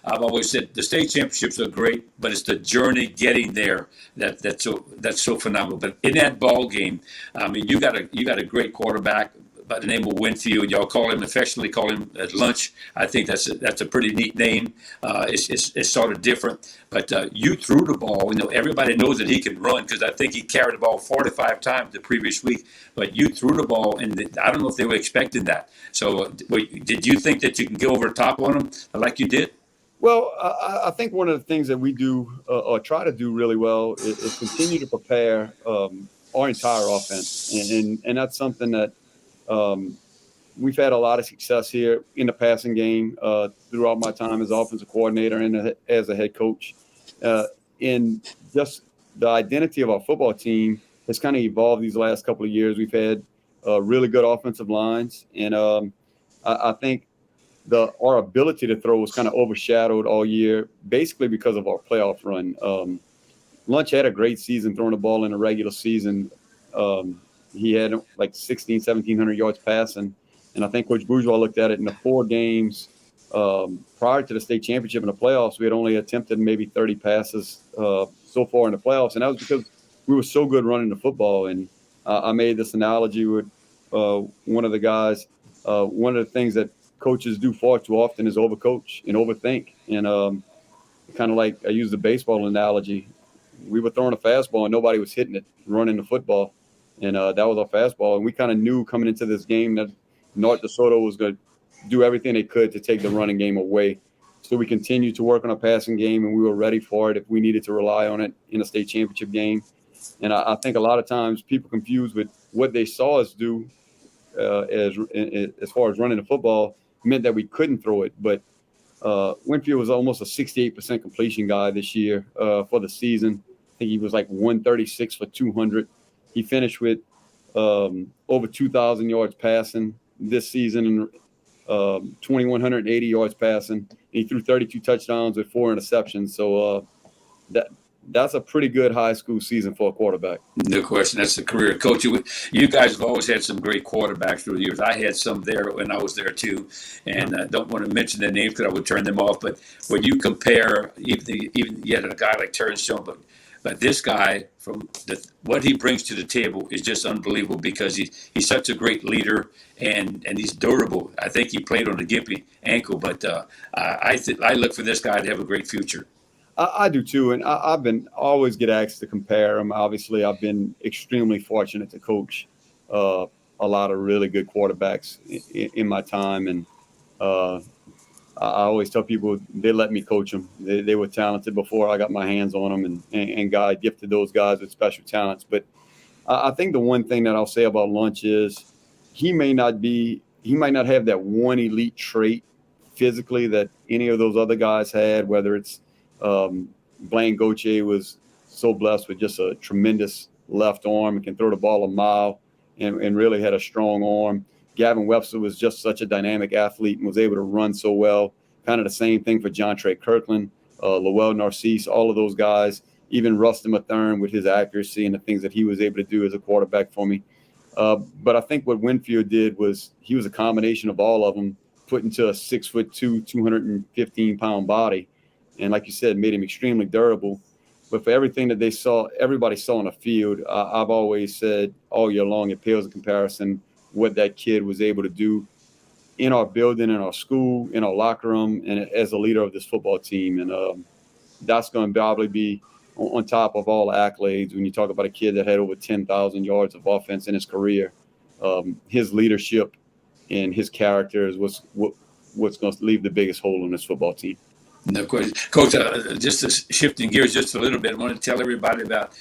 I've always said the state championships are great, but it's the journey getting there that's so phenomenal. But in that ball game, I mean, you got a great quarterback by the name of Winfield. Y'all affectionately call him at lunch. I think that's a pretty neat name. It's sort of different. But you threw the ball. Everybody knows that he can run because I think he carried the ball 45 times the previous week. But you threw the ball, and I don't know if they were expecting that. So did you think that you can go over the top on them like you did? Well, I think one of the things that we do or try to do really well is continue to prepare our entire offense. And that's something that we've had a lot of success here in the passing game throughout my time as offensive coordinator and as a head coach. In just the identity of our football team has kind of evolved these last couple of years. We've had really good offensive lines, and I think our ability to throw was kind of overshadowed all year, basically because of our playoff run. Lunch had a great season throwing the ball in the regular season. He had like 1,700 yards passing. And I think Coach Bourgeois looked at it in the 4 games prior to the state championship and the playoffs. We had only attempted maybe 30 passes so far in the playoffs. And that was because we were so good running the football. And I made this analogy with one of the guys. One of the things that coaches do far too often is overcoach and overthink. And kind of like I use the baseball analogy. We were throwing a fastball and nobody was hitting it, running the football. And that was our fastball. And we kind of knew coming into this game that North DeSoto was going to do everything they could to take the running game away. So we continued to work on a passing game, and we were ready for it if we needed to rely on it in a state championship game. And I think a lot of times people confuse with what they saw us do as far as running the football meant that we couldn't throw it. But Winfield was almost a 68% completion guy this year for the season. I think he was like 136 for 200. He finished with over 2,000 yards passing this season and 2,180 yards passing. He threw 32 touchdowns with 4 interceptions. So that's a pretty good high school season for a quarterback. No question. That's a career. Coach, you guys have always had some great quarterbacks through the years. I had some there when I was there too. And I don't want to mention their names because I would turn them off. But when you compare, even yet a guy like Terrence Jones, but this guy, what he brings to the table is just unbelievable because he's such a great leader and he's durable. I think he played on a gimpy ankle, but I look for this guy to have a great future. I do too, and I've been always get asked to compare him. Obviously, I've been extremely fortunate to coach a lot of really good quarterbacks in my time, and I always tell people they let me coach them. They were talented before I got my hands on them, and God gifted those guys with special talents. But I think the one thing that I'll say about Lunch is he might not have that one elite trait physically that any of those other guys had, whether it's Blaine Gauthier was so blessed with just a tremendous left arm and can throw the ball a mile and really had a strong arm. Gavin Webster was just such a dynamic athlete and was able to run so well. Kind of the same thing for John Trey Kirkland, Lowell Narcisse, all of those guys, even Rustin Mathern with his accuracy and the things that he was able to do as a quarterback for me. But I think what Winfield did was he was a combination of all of them put into a 6'2", 215-pound body. And like you said, made him extremely durable. But for everything that everybody saw on the field, I've always said all year long, it pales in comparison what that kid was able to do in our building, in our school, in our locker room, and as a leader of this football team. And that's going to probably be on top of all the accolades when you talk about a kid that had over 10,000 yards of offense in his career. His leadership and his character is what's going to leave the biggest hole in this football team. No question. Coach, just shifting gears just a little bit, I want to tell everybody about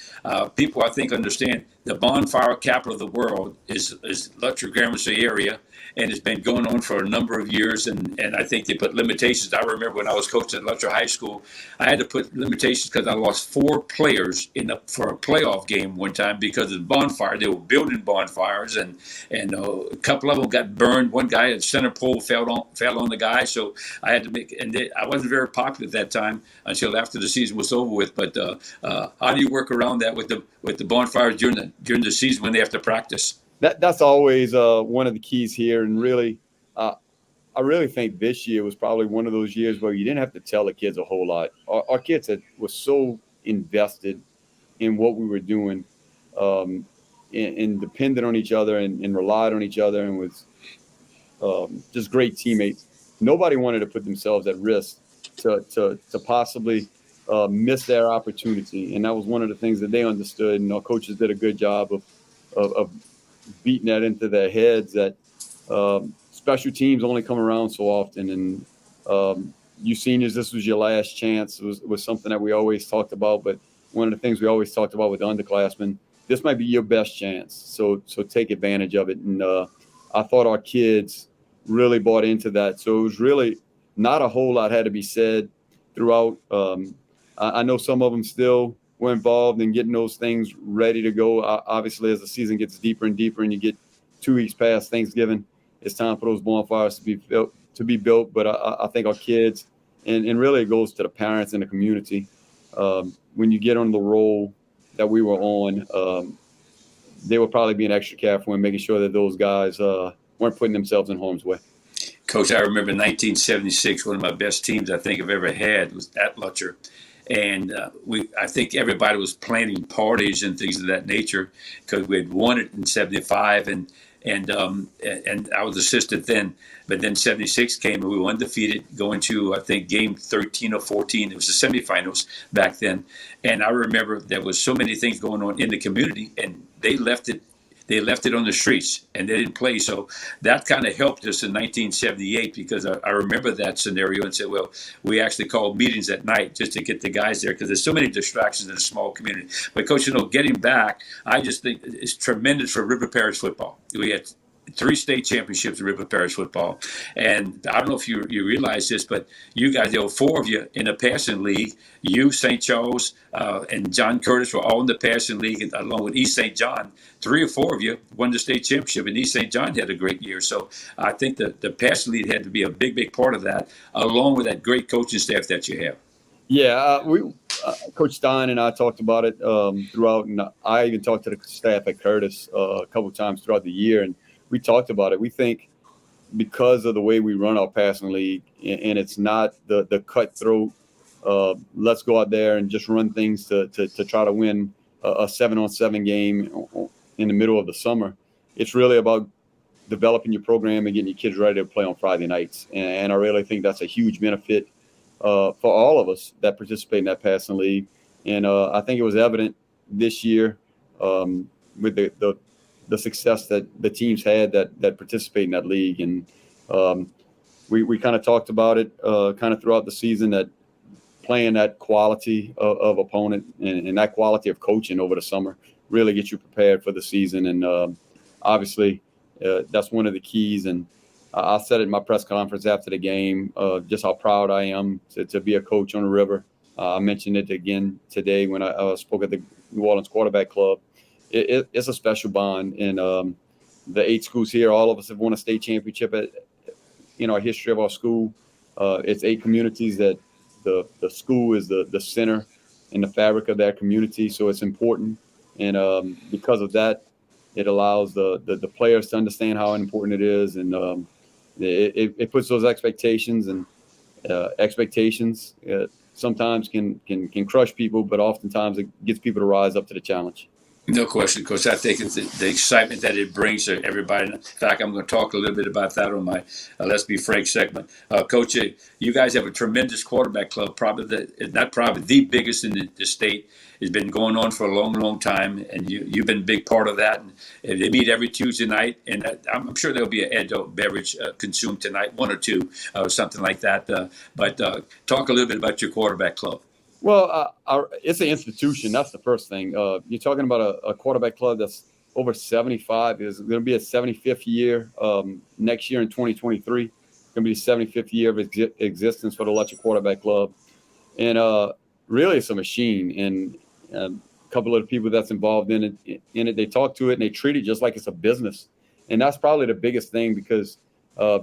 people I think understand the bonfire capital of the world is Lutcher, Gramercy area, and it's been going on for a number of years, and I think they put limitations. I remember when I was coaching at Lutcher High School, I had to put limitations because I lost 4 players for a playoff game one time because of the bonfire. They were building bonfires, and a couple of them got burned. One guy at center pole fell on the guy, so I had to I wasn't very popular at that time until after the season was over with. But how do you work around that with the bonfires during the season when they have to practice? That's always one of the keys here, and really, I really think this year was probably one of those years where you didn't have to tell the kids a whole lot. Our kids were so invested in what we were doing, and depended on each other and relied on each other, and was just great teammates. Nobody wanted to put themselves at risk to possibly miss their opportunity, and that was one of the things that they understood. And our coaches did a good job of beating that into their heads that special teams only come around so often. And you seniors, this was your last chance. It was something that we always talked about. But one of the things we always talked about with the underclassmen, this might be your best chance. So take advantage of it. And I thought our kids really bought into that. So it was really not a whole lot had to be said throughout. I know some of them still were involved in getting those things ready to go. Obviously, as the season gets deeper and deeper and you get 2 weeks past Thanksgiving, it's time for those bonfires to be built. But I think our kids, and really it goes to the parents and the community, when you get on the roll that we were on, they will probably be extra careful in making sure that those guys weren't putting themselves in harm's way. Coach, I remember 1976, one of my best teams I think I've ever had was at Lutcher. And I think everybody was planning parties and things of that nature because we had won it in 75 and I was assistant then. But then 76 came and we were undefeated going to, I think, game 13 or 14. It was the semifinals back then. And I remember there was so many things going on in the community and they left it on the streets and they didn't play. So that kind of helped us in 1978 because I remember that scenario and said, well, we actually called meetings at night just to get the guys there because there's so many distractions in a small community. But, Coach, getting back, I just think it's tremendous for River Parish football. We had 3 state championships in River Parish football. And I don't know if you realize this, but you guys, there were 4 of you in the passing league. You, St. Charles, and John Curtis were all in the passing league, along with East St. John. 3 or 4 of you won the state championship, and East St. John had a great year. So I think the passing league had to be a big, big part of that, along with that great coaching staff that you have. Yeah, Coach Stein and I talked about it throughout, and I even talked to the staff at Curtis a couple of times throughout the year, and we talked about it. We think because of the way we run our passing league, and it's not the cutthroat, let's go out there and just run things to try to win a 7-on-7 game in the middle of the summer. It's really about developing your program and getting your kids ready to play on Friday nights. And I really think that's a huge benefit for all of us that participate in that passing league. And I think it was evident this year with the success that the teams had that participate in that league. And we kind of talked about it kind of throughout the season, that playing that quality of opponent and that quality of coaching over the summer really gets you prepared for the season. And obviously that's one of the keys. And I said it in my press conference after the game, just how proud I am to be a coach on the River. I mentioned it again today when I spoke at the New Orleans Quarterback Club. It's a special bond. And the 8 schools here, all of us have won a state championship in our history of our school. It's 8 communities that the school is the center and the fabric of that community. So it's important. And because of that, It allows the players to understand how important it is, and it puts those expectations, and expectations sometimes can crush people, but oftentimes it gets people to rise up to the challenge. No question, Coach. I think it's the excitement that it brings to everybody. In fact, I'm going to talk a little bit about that on my Let's Be Frank segment. Coach, you guys have a tremendous quarterback club, probably the biggest in the state. It's been going on for a long, long time, and you've been a big part of that. And they meet every Tuesday night, and I'm sure there'll be an adult beverage consumed tonight, one or two, something like that. But talk a little bit about your quarterback club. Well, it's an institution. That's the first thing. You're talking about a quarterback club that's over 75. Is going to be a 75th year next year in 2023. It's going to be the 75th year of existence for the Lutcher Quarterback Club. And really, it's a machine. And a couple of the people that's involved in it, they talk to it and they treat it just like it's a business. And that's probably the biggest thing, because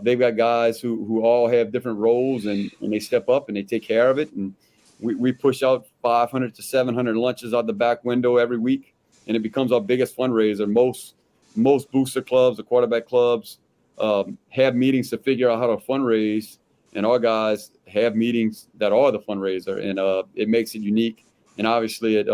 they've got guys who all have different roles, and they step up and they take care of it. And we push out 500 to 700 lunches out the back window every week, and it becomes our biggest fundraiser. Most booster clubs, the quarterback clubs, have meetings to figure out how to fundraise, and our guys have meetings that are the fundraiser, and it makes it unique. And obviously, it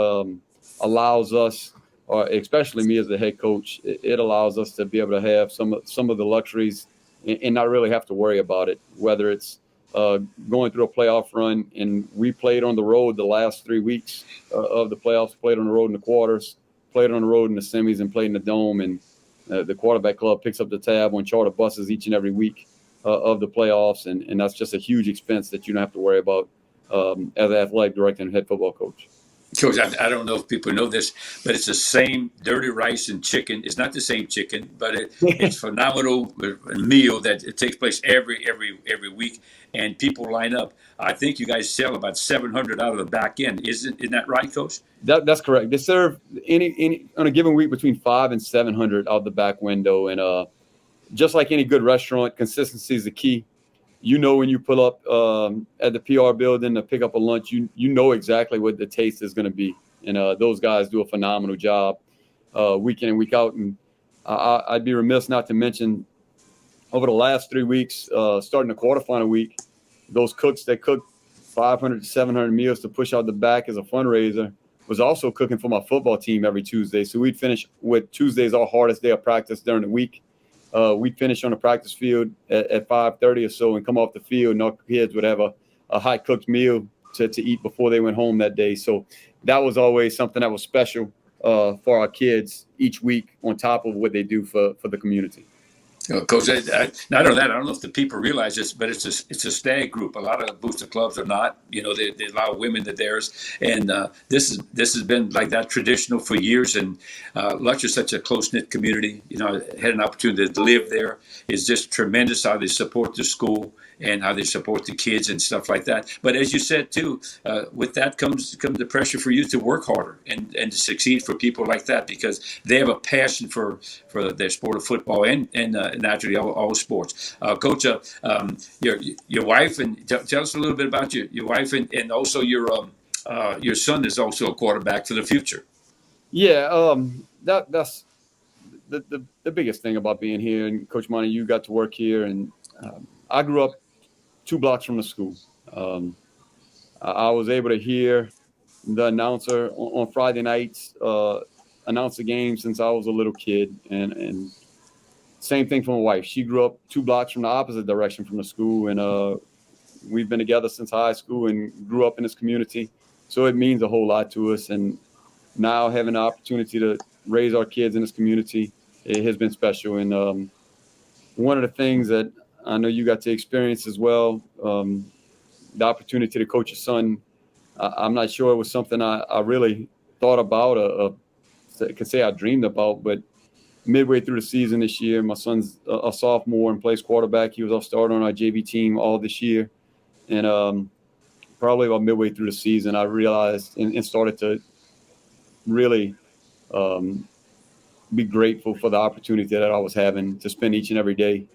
allows us, or especially me as the head coach, it allows us to be able to have some of the luxuries and not really have to worry about it, whether it's going through a playoff run. And we played on the road the last 3 weeks of the playoffs, played on the road in the quarters, played on the road in the semis, and played in the dome. And the quarterback club picks up the tab on charter buses each and every week of the playoffs. And that's just a huge expense that you don't have to worry about as an athletic director and head football coach. Coach, I don't know if people know this, but it's the same dirty rice and chicken. It's not the same chicken, but it's phenomenal meal that it takes place every week, and people line up. I think you guys sell about 700 out of the back end. Isn't that right, Coach? That's correct. They serve any on a given week between 500 and 700 out the back window, and just like any good restaurant, consistency is the key. You know, when you pull up at the PR building to pick up a lunch, you know exactly what the taste is going to be. And those guys do a phenomenal job week in and week out. And I'd be remiss not to mention, over the last 3 weeks, starting the quarterfinal week, those cooks that cook 500 to 700 meals to push out the back as a fundraiser was also cooking for my football team every Tuesday. So we'd finish with Tuesdays our hardest day of practice during the week. We'd finish on the practice field at 5:30 or so and come off the field, and our kids would have a high-cooked meal to eat before they went home that day. So that was always something that was special for our kids each week, on top of what they do for the community. Coach, not only that, I don't know if the people realize this, but it's a stag group. A lot of booster clubs are not. You know, they allow women to theirs, and this has been like that traditional for years. And Lutcher is such a close knit community. You know, I had an opportunity to live there. It's just tremendous how they support the school and how they support the kids and stuff like that. But as you said too, with that comes the pressure for you to work harder and to succeed for people like that, because they have a passion for their sport of football and naturally all sports. Coach, your wife, and tell us a little bit about your wife, and also your son is also a quarterback for the future. Yeah, that's the biggest thing about being here. And Coach Monty, you got to work here, and I grew up 2 blocks from the school. I was able to hear the announcer on Friday nights announce the game since I was a little kid. And same thing for my wife. She grew up 2 blocks from the opposite direction from the school. And we've been together since high school and grew up in this community. So it means a whole lot to us. And now having the opportunity to raise our kids in this community, it has been special. And one of the things that I know you got to experience as well, the opportunity to coach your son. I'm not sure it was something I really thought about, could say I dreamed about, but midway through the season this year, my son's a sophomore and plays quarterback. He was our starter on our JV team all this year. And probably about midway through the season, I realized and started to really be grateful for the opportunity that I was having to spend each and every day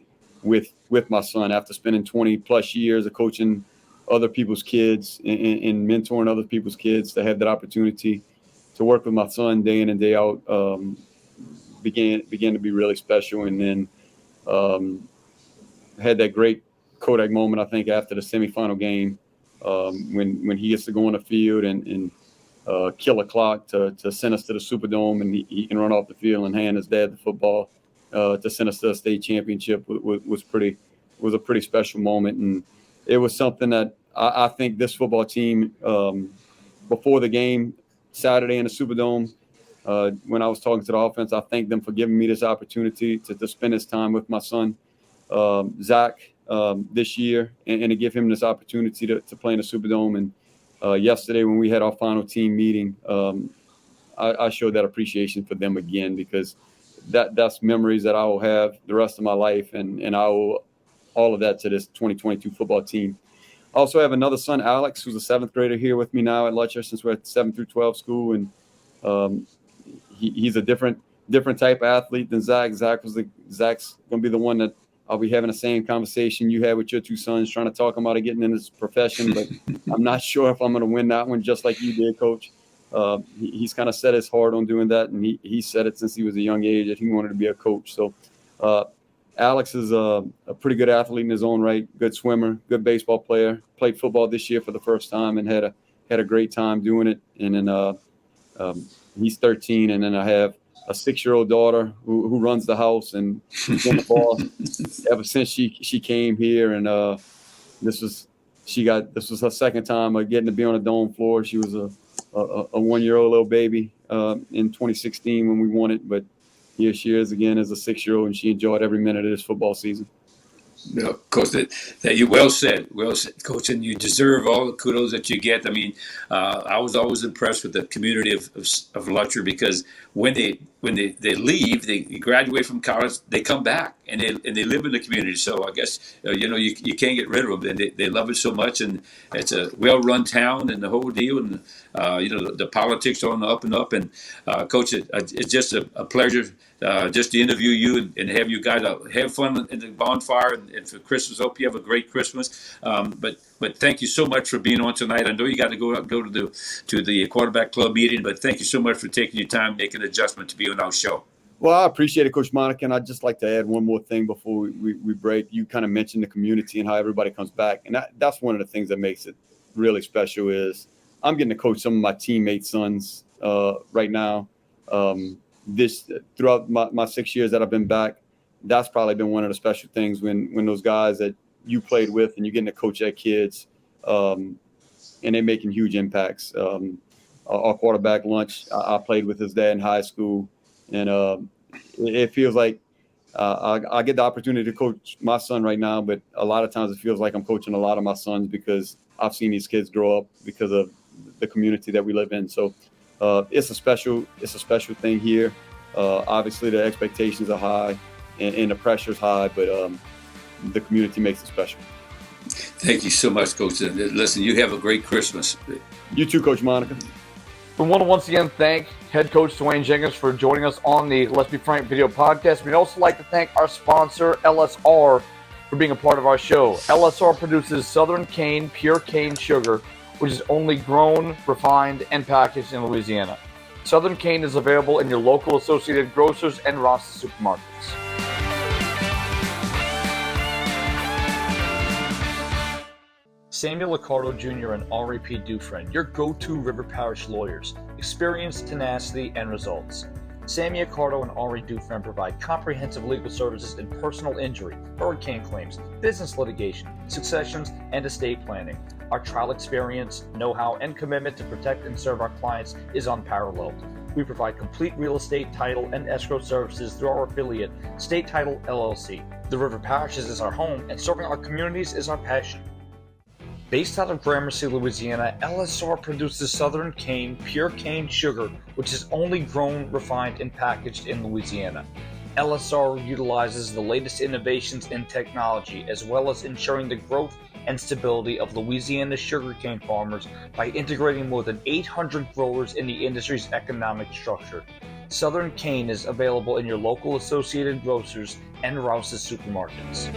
with my son, after spending 20 plus years of coaching other people's kids and mentoring other people's kids. To have that opportunity to work with my son day in and day out began to be really special. And then had that great Kodak moment, I think, after the semifinal game, when he gets to go on the field and kill a clock to send us to the Superdome, and he can run off the field and hand his dad the football to send us to a state championship was a pretty special moment. And it was something that I think this football team, before the game Saturday in the Superdome, when I was talking to the offense, I thanked them for giving me this opportunity to spend this time with my son, Zach, this year, and to give him this opportunity to play in the Superdome. And yesterday when we had our final team meeting, I showed that appreciation for them again, because that's memories that I will have the rest of my life, and I owe all of that to this 2022 football team. I also have another son, Alex, who's a seventh grader here with me now at Lutcher, since we're at 7 through 12 school, and he's a different type of athlete than Zach. Zach's going to be the one that I'll be having the same conversation you had with your two sons, trying to talk him out of getting in this profession. But I'm not sure if I'm going to win that one, just like you did, Coach. He's kind of set his heart on doing that, and he said it since he was a young age that he wanted to be a coach. So Alex is a pretty good athlete in his own right, good swimmer, good baseball player, played football this year for the first time and had a great time doing it. And then he's 13, and then I have a 6-year-old daughter who runs the house, and she's been the ball ever since she came here. And this was her second time getting to be on a dome floor. She was a 1-year-old little baby in 2016 when we won it, but here she is again as a 6-year-old, and she enjoyed every minute of this football season. No, Coach, that you well said, Coach, and you deserve all the kudos that you get. I mean, I was always impressed with the community of Lutcher, because when they leave, they graduate from college, they come back and they live in the community. So I guess you can't get rid of them. They love it so much, and it's a well-run town and the whole deal. And the politics are on the up and up. And Coach, it's just a pleasure. Just to interview you and have you guys have fun in the bonfire, and for Christmas. Hope you have a great Christmas. But thank you so much for being on tonight. I know you got to go to the quarterback club meeting, but thank you so much for taking your time, making an adjustment to be on our show. Well, I appreciate it, Coach Monica, and I'd just like to add one more thing before we break. You kind of mentioned the community and how everybody comes back, and that's one of the things that makes it really special. Is I'm getting to coach some of my teammates' sons right now. Throughout my 6 years that I've been back, that's probably been one of the special things when those guys that you played with and you're getting to coach their kids, and they're making huge impacts. Our quarterback, Lunch, I played with his dad in high school, and it feels like I get the opportunity to coach my son right now, but a lot of times it feels like I'm coaching a lot of my sons, because I've seen these kids grow up because of the community that we live in. So it's a special thing here. Obviously, the expectations are high and the pressure's high, but the community makes it special. Thank you so much, Coach. Listen, you have a great Christmas. You too, Coach Monica. We want to once again thank head coach Dwain Jenkins for joining us on the Let's Be Frank video podcast. We'd also like to thank our sponsor, LSR, for being a part of our show. LSR produces Southern Cane pure cane sugar, which is only grown, refined, and packaged in Louisiana. Southern Cane is available in your local Associated Grocers and Ross supermarkets. Samuel Liccardo Jr. and Henri P. Dufresne, your go-to River Parish lawyers. Experience, tenacity, and results. Sammy Liccardo and Henri Dufresne provide comprehensive legal services in personal injury, hurricane claims, business litigation, successions, and estate planning. Our trial experience, know-how, and commitment to protect and serve our clients is unparalleled. We provide complete real estate, title, and escrow services through our affiliate, State Title LLC. The River Parishes is our home, and serving our communities is our passion. Based out of Gramercy, Louisiana, LSR produces Southern Cane pure cane sugar, which is only grown, refined, and packaged in Louisiana. LSR utilizes the latest innovations in technology, as well as ensuring the growth and stability of Louisiana's sugarcane farmers by integrating more than 800 growers in the industry's economic structure. Southern Cane is available in your local Associated Grocers and Rouse's supermarkets.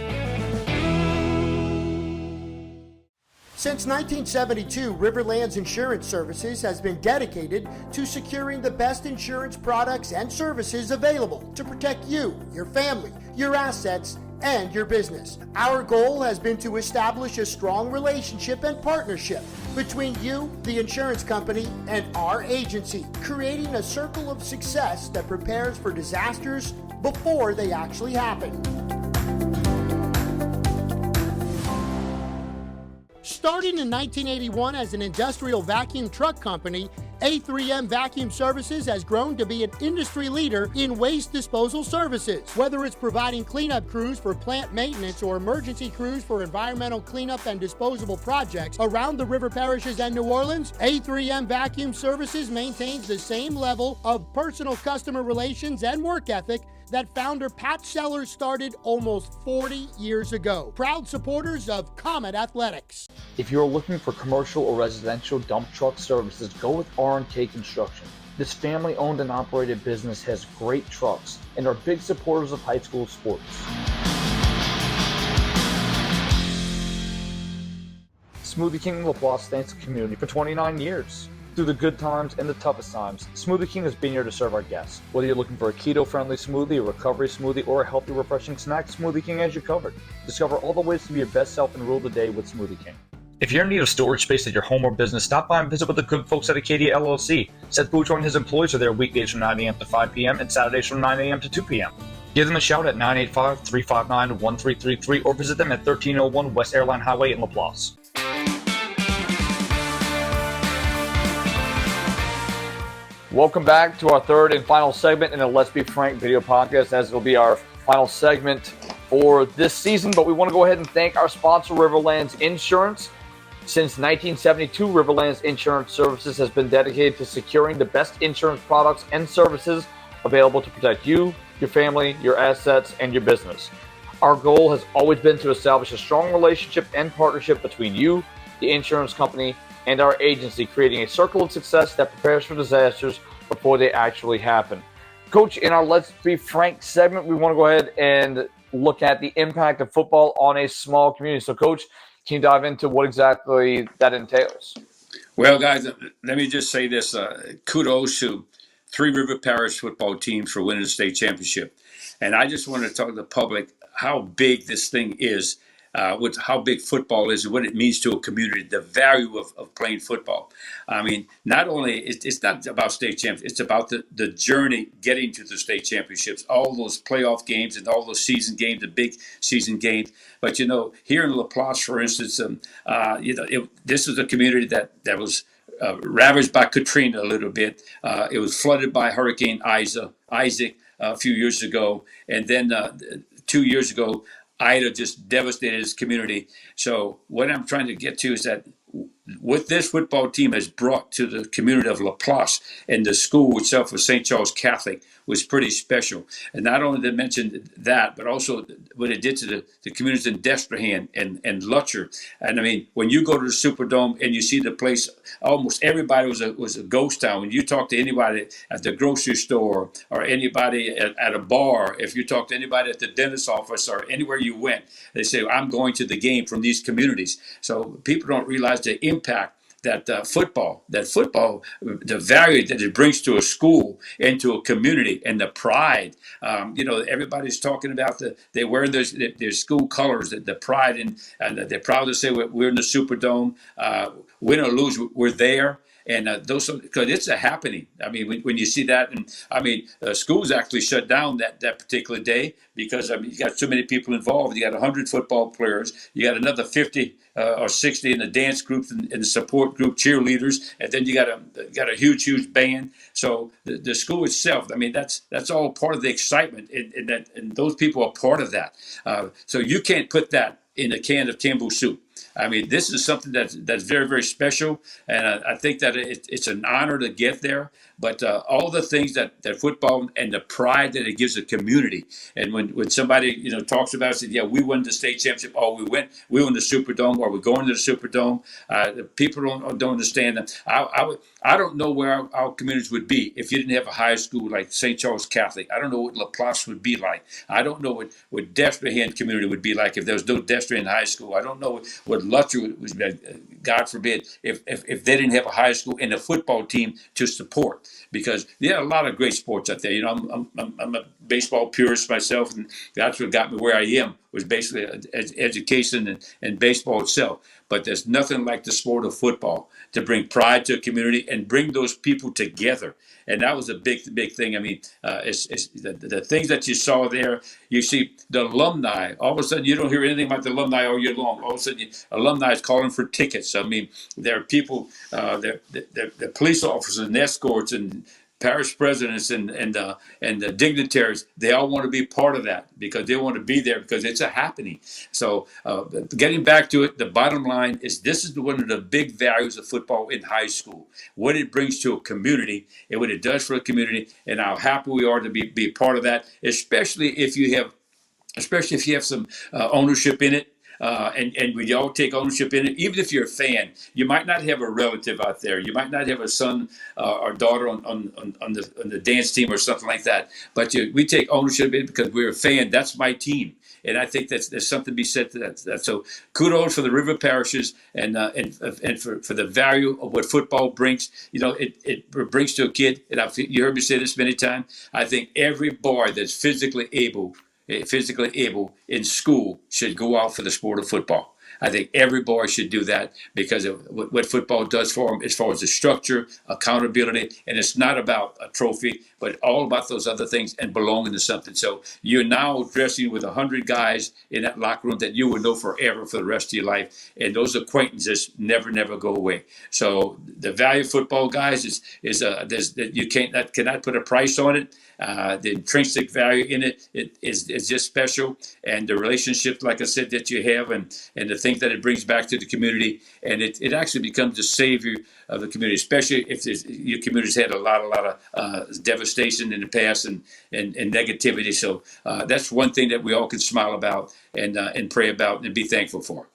Since 1972, Riverlands Insurance Services has been dedicated to securing the best insurance products and services available to protect you, your family, your assets, and your business. Our goal has been to establish a strong relationship and partnership between you, the insurance company, and our agency, creating a circle of success that prepares for disasters before they actually happen. Starting in 1981 as an industrial vacuum truck company, A3M Vacuum Services has grown to be an industry leader in waste disposal services. Whether it's providing cleanup crews for plant maintenance or emergency crews for environmental cleanup and disposable projects around the river parishes and New Orleans, A3M Vacuum Services maintains the same level of personal customer relations and work ethic that founder Pat Sellers started almost 40 years ago. Proud supporters of Comet Athletics. If you're looking for commercial or residential dump truck services, go with R&K Construction. This family-owned and operated business has great trucks and are big supporters of high school sports. Smoothie King LaPlace thanks the community for 29 years. Through the good times and the toughest times, Smoothie King has been here to serve our guests. Whether you're looking for a keto-friendly smoothie, a recovery smoothie, or a healthy, refreshing snack, Smoothie King has you covered. Discover all the ways to be your best self and rule the day with Smoothie King. If you're in need of storage space at your home or business, stop by and visit with the good folks at Acadia LLC. Seth Bouchard and his employees are there weekdays from 9 a.m. to 5 p.m. and Saturdays from 9 a.m. to 2 p.m. Give them a shout at 985-359-1333 or visit them at 1301 West Airline Highway in LaPlace. Welcome back to our third and final segment in the Let's Be Frank video podcast, as it'll be our final segment for this season. But we want to go ahead and thank our sponsor, Riverlands Insurance. Since 1972, Riverlands Insurance Services has been dedicated to securing the best insurance products and services available to protect you, your family, your assets, and your business. Our goal has always been to establish a strong relationship and partnership between you, the insurance company, and our agency, creating a circle of success that prepares for disasters before they actually happen. Coach, in our Let's Be Frank segment, we want to go ahead and look at the impact of football on a small community. So, Coach, can you dive into what exactly that entails? Well, guys, let me just say this. Kudos to Three River Parish football teams for winning the state championship. And I just want to talk to the public how big this thing is. With how big football is and what it means to a community, the value of playing football. I mean, not only, it's not about state championships, it's about the journey getting to the state championships, all those playoff games and all those season games, the big season games. But, you know, here in LaPlace, for instance, this is a community that was ravaged by Katrina a little bit. It was flooded by Hurricane Isaac a few years ago. And then 2 years ago, Ida just devastated his community. So what I'm trying to get to is that what this football team has brought to the community of LaPlace and the school itself of St. Charles Catholic was pretty special. And not only did I mention that, but also what it did to the communities in Destrehan and Lutcher. And I mean, when you go to the Superdome and you see the place, almost everybody was a ghost town. When you talk to anybody at the grocery store or anybody at a bar, if you talk to anybody at the dentist's office or anywhere you went, they say, I'm going to the game from these communities. So people don't realize the impact that football, the value that it brings to a school and to a community, and the pride. Everybody's talking about they wear their school colors, the pride, and they're proud to say we're in the Superdome. Win or lose, we're there. And because it's a happening. I mean, when you see that, and I mean, schools actually shut down that particular day because you got so many people involved. You got 100 football players, you got another 50 or 60 in the dance group and the support group, cheerleaders, and then you got a huge band. So the school itself, I mean, that's all part of the excitement, and those people are part of that. So you can't put that in a can of Campbell soup. I mean, this is something that's very, very special, and I think that it's an honor to get there. But all the things that football and the pride that it gives the community, and when somebody talks about it, said, yeah, we won the state championship, or we won the Superdome, or we're going to the Superdome. People don't understand that. I don't know where our communities would be if you didn't have a high school like St. Charles Catholic. I don't know what LaPlace would be like. I don't know what Destrehan community would be like if there was no Destrehan High School. I don't know what Lutcher was, God forbid, if they didn't have a high school and a football team to support, because there are a lot of great sports out there. You know, I'm a baseball purist myself, and that's what got me where I am, was basically education and baseball itself. But there's nothing like the sport of football to bring pride to a community and bring those people together. And that was a big thing. I mean, it's the things that you saw there. You see the alumni. All of a sudden, you don't hear anything about the alumni all year long. All of a sudden, alumni is calling for tickets. I mean, there are people, the police officers and escorts and parish presidents and the dignitaries. They all want to be part of that because they want to be there because it's a happening. So getting back to it, the bottom line is this is one of the big values of football in high school. What it brings to a community and what it does for a community, and how happy we are to be part of that, especially if you have some ownership in it. And we all take ownership in it. Even if you're a fan, you might not have a relative out there. You might not have a son or daughter on the dance team or something like that. But we take ownership in it because we're a fan. That's my team. And I think there's something to be said to that. So kudos for the river parishes and for the value of what football brings. You know, it brings to a kid. And you heard me say this many times. I think every boy that's physically able in school should go out for the sport of football. I think every boy should do that because of what football does for them as far as the structure, accountability, and it's not about a trophy, but all about those other things and belonging to something. So you're now dressing with 100 guys in that locker room that you will know forever for the rest of your life, and those acquaintances never go away. So the value of football, guys, is you cannot put a price on it. The intrinsic value in it is just special, and the relationship, like I said, that you have, and the things that it brings back to the community, and it actually becomes the savior of the community, especially if your community's had a lot of devastation in the past and negativity. So that's one thing that we all can smile about and pray about and be thankful for.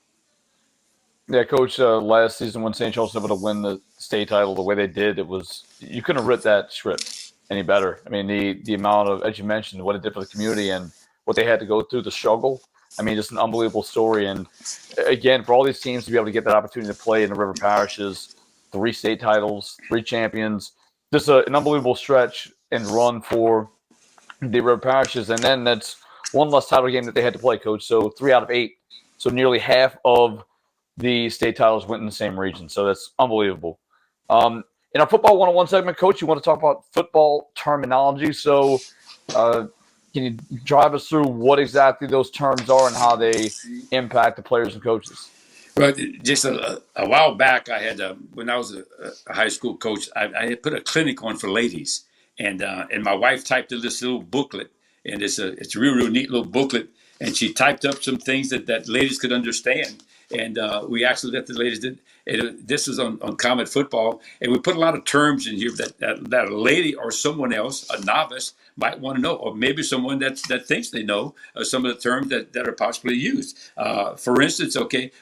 Yeah, Coach, last season when St. Charles was able to win the state title the way they did, you couldn't have written that script any better. I mean, the amount of, as you mentioned, what it did for the community and what they had to go through, the struggle. I mean, just an unbelievable story. And again, for all these teams to be able to get that opportunity to play in the river parishes, 3 state titles, 3 champions, just an unbelievable stretch and run for the river parishes. And then that's one less title game that they had to play, Coach. So 3 out of 8. So nearly half of the state titles went in the same region. So that's unbelievable. In our football 101 segment, Coach, you want to talk about football terminology. So can you drive us through what exactly those terms are and how they impact the players and coaches? Well, just a while back, I had when I was a high school coach, I had put a clinic on for ladies, and my wife typed this little booklet, and it's a real neat little booklet, and she typed up some things that ladies could understand, and we actually let the ladies did. This was on Comet Football, and we put a lot of terms in here that a lady or someone else, a novice, might want to know, or maybe someone that thinks they know some of the terms that are possibly used. For instance,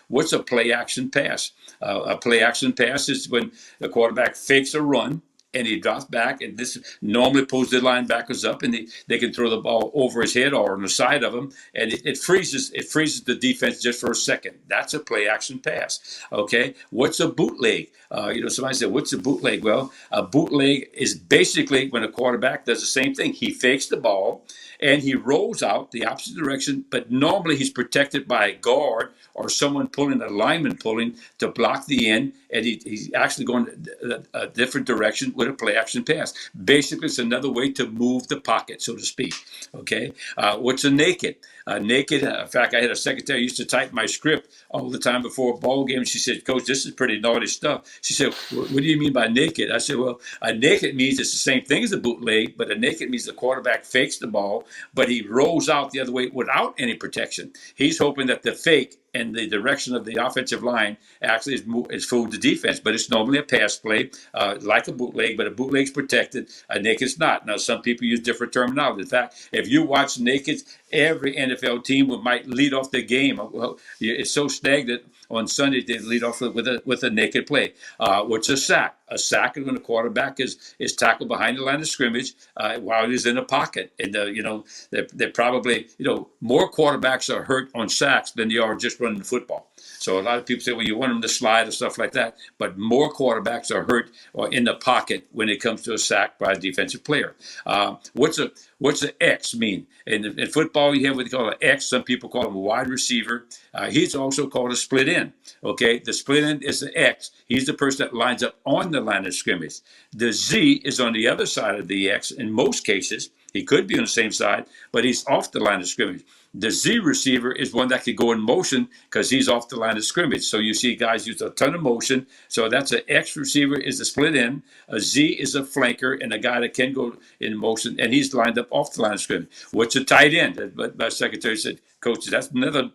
what's a play action pass? A play action pass is when the quarterback fakes a run and he drops back, and this normally pulls the linebackers up, and they can throw the ball over his head or on the side of him, and it freezes the defense just for a second. That's a play action pass. Okay, what's a bootleg? Somebody said, "What's a bootleg?" Well, a bootleg is basically when a quarterback does the same thing. He fakes the ball and he rolls out the opposite direction, but normally he's protected by a guard or someone pulling, a lineman pulling to block the end, and he's actually going a different direction with a play action pass. Basically, it's another way to move the pocket, so to speak. Okay, what's a naked? Naked. In fact, I had a secretary who used to type my script all the time before a ball game. She said, "Coach, this is pretty naughty stuff." She said, "What do you mean by naked?" I said, "Well, a naked means it's the same thing as a bootleg, but a naked means the quarterback fakes the ball, but he rolls out the other way without any protection. He's hoping that the fake and the direction of the offensive line actually is fooled the defense, but it's normally a pass play, like a bootleg, but a bootleg's protected, a naked's not." Now, some people use different terminology. In fact, if you watch nakeds, every NFL team might lead off the game. Well, it's so stagnant. On Sunday, they lead off with a naked play. What's a sack? A sack is when the quarterback is tackled behind the line of scrimmage while he's in a pocket. And, they're probably, more quarterbacks are hurt on sacks than they are just running the football. So a lot of people say, well, you want him to slide or stuff like that. But more quarterbacks are hurt or in the pocket when it comes to a sack by a defensive player. What's the X mean? In football, you have what they call an X. Some people call him a wide receiver. He's also called a split end. Okay, the split end is the X. He's the person that lines up on the line of scrimmage. The Z is on the other side of the X in most cases. He could be on the same side, but he's off the line of scrimmage. The Z receiver is one that could go in motion because he's off the line of scrimmage. So you see guys use a ton of motion. So that's an X receiver is a split end. A Z is a flanker and a guy that can go in motion, and he's lined up off the line of scrimmage. What's a tight end? But my secretary said, Coach, that's another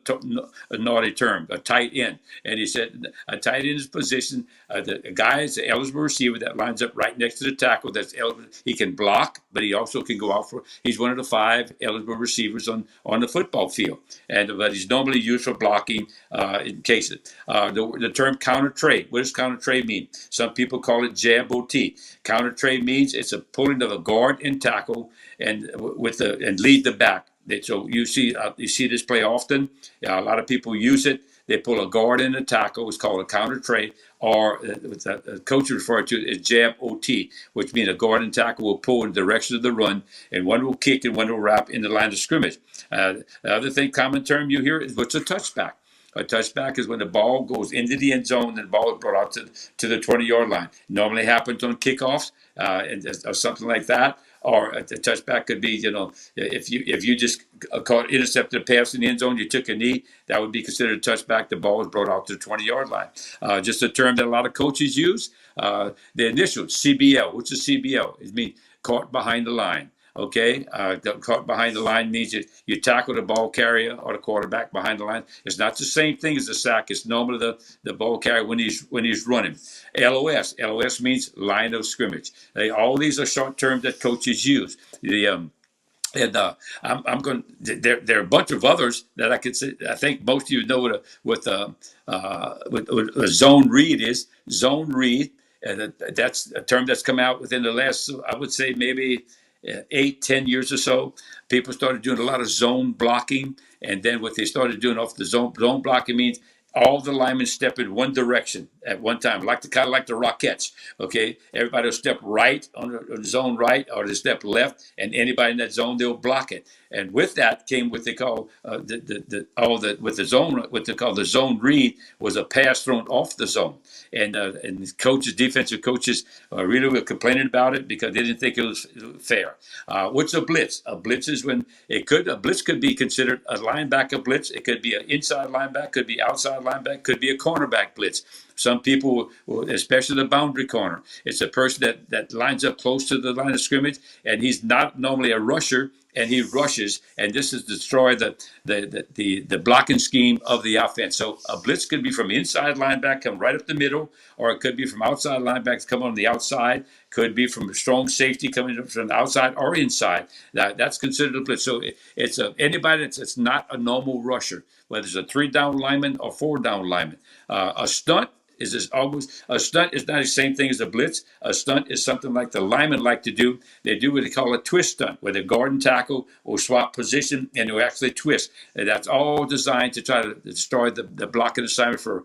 a naughty term, a tight end. And he said a tight end is position. A guy is an eligible receiver that lines up right next to the tackle. That's eligible. He can block, but he also can go out for. He's one of the 5 eligible receivers on the football field, but he's normally used for blocking in cases. The term counter trade. What does counter trade mean? Some people call it jab OT. Counter trade means it's a pulling of a guard and tackle and lead the back. So you see this play often. A lot of people use it. They pull a guard and a tackle. It's called a counter trade, or the coach referred to it as jab OT, which means a guard and tackle will pull in the direction of the run, and one will kick and one will wrap in the line of scrimmage. The other thing, common term you hear is what's a touchback. A touchback is when the ball goes into the end zone and the ball is brought out to the 20-yard line. Normally happens on kickoffs or something like that. Or a touchback could be, if you just intercepted a pass in the end zone, you took a knee, that would be considered a touchback. The ball was brought out to the 20-yard line. Just a term that a lot of coaches use. The initial CBL. What's a CBL? It means caught behind the line. Okay, caught behind the line means you tackle the ball carrier or the quarterback behind the line. It's not the same thing as a sack. It's normally the ball carrier when he's running. LOS means line of scrimmage. All these are short terms that coaches use. I'm going. There are a bunch of others that I could say. I think most of you know what a zone read is. Zone read. That's a term that's come out within the last, I would say, maybe 8-10 years or so. People started doing a lot of zone blocking, and then what they started doing off the zone blocking means all the linemen step in one direction at one time, kind of like the Rockettes. Okay, everybody will step right on the zone right, or they step left, and anybody in that zone, they'll block it. And with that came what they call what they call the zone read was a pass thrown off the zone. And defensive coaches really were complaining about it because they didn't think it was fair. What's a blitz? A blitz is when a blitz could be considered a linebacker blitz. It could be an inside linebacker, could be outside linebacker, could be a cornerback blitz. Some people, especially the boundary corner, it's a person that lines up close to the line of scrimmage, and he's not normally a rusher, and he rushes, and this is destroy the blocking scheme of the offense. So a blitz could be from inside linebacker, come right up the middle, or it could be from outside linebackers come on the outside, could be from a strong safety coming from the outside or inside. That's considered a blitz. So it's anybody that's not a normal rusher, whether it's a 3-down lineman or 4-down lineman. A stunt is a stunt is not the same thing as a blitz. A stunt is something like the linemen like to do. They do what they call a twist stunt, where the guard and tackle will swap position and they'll actually twist. And that's all designed to try to destroy the blocking assignment for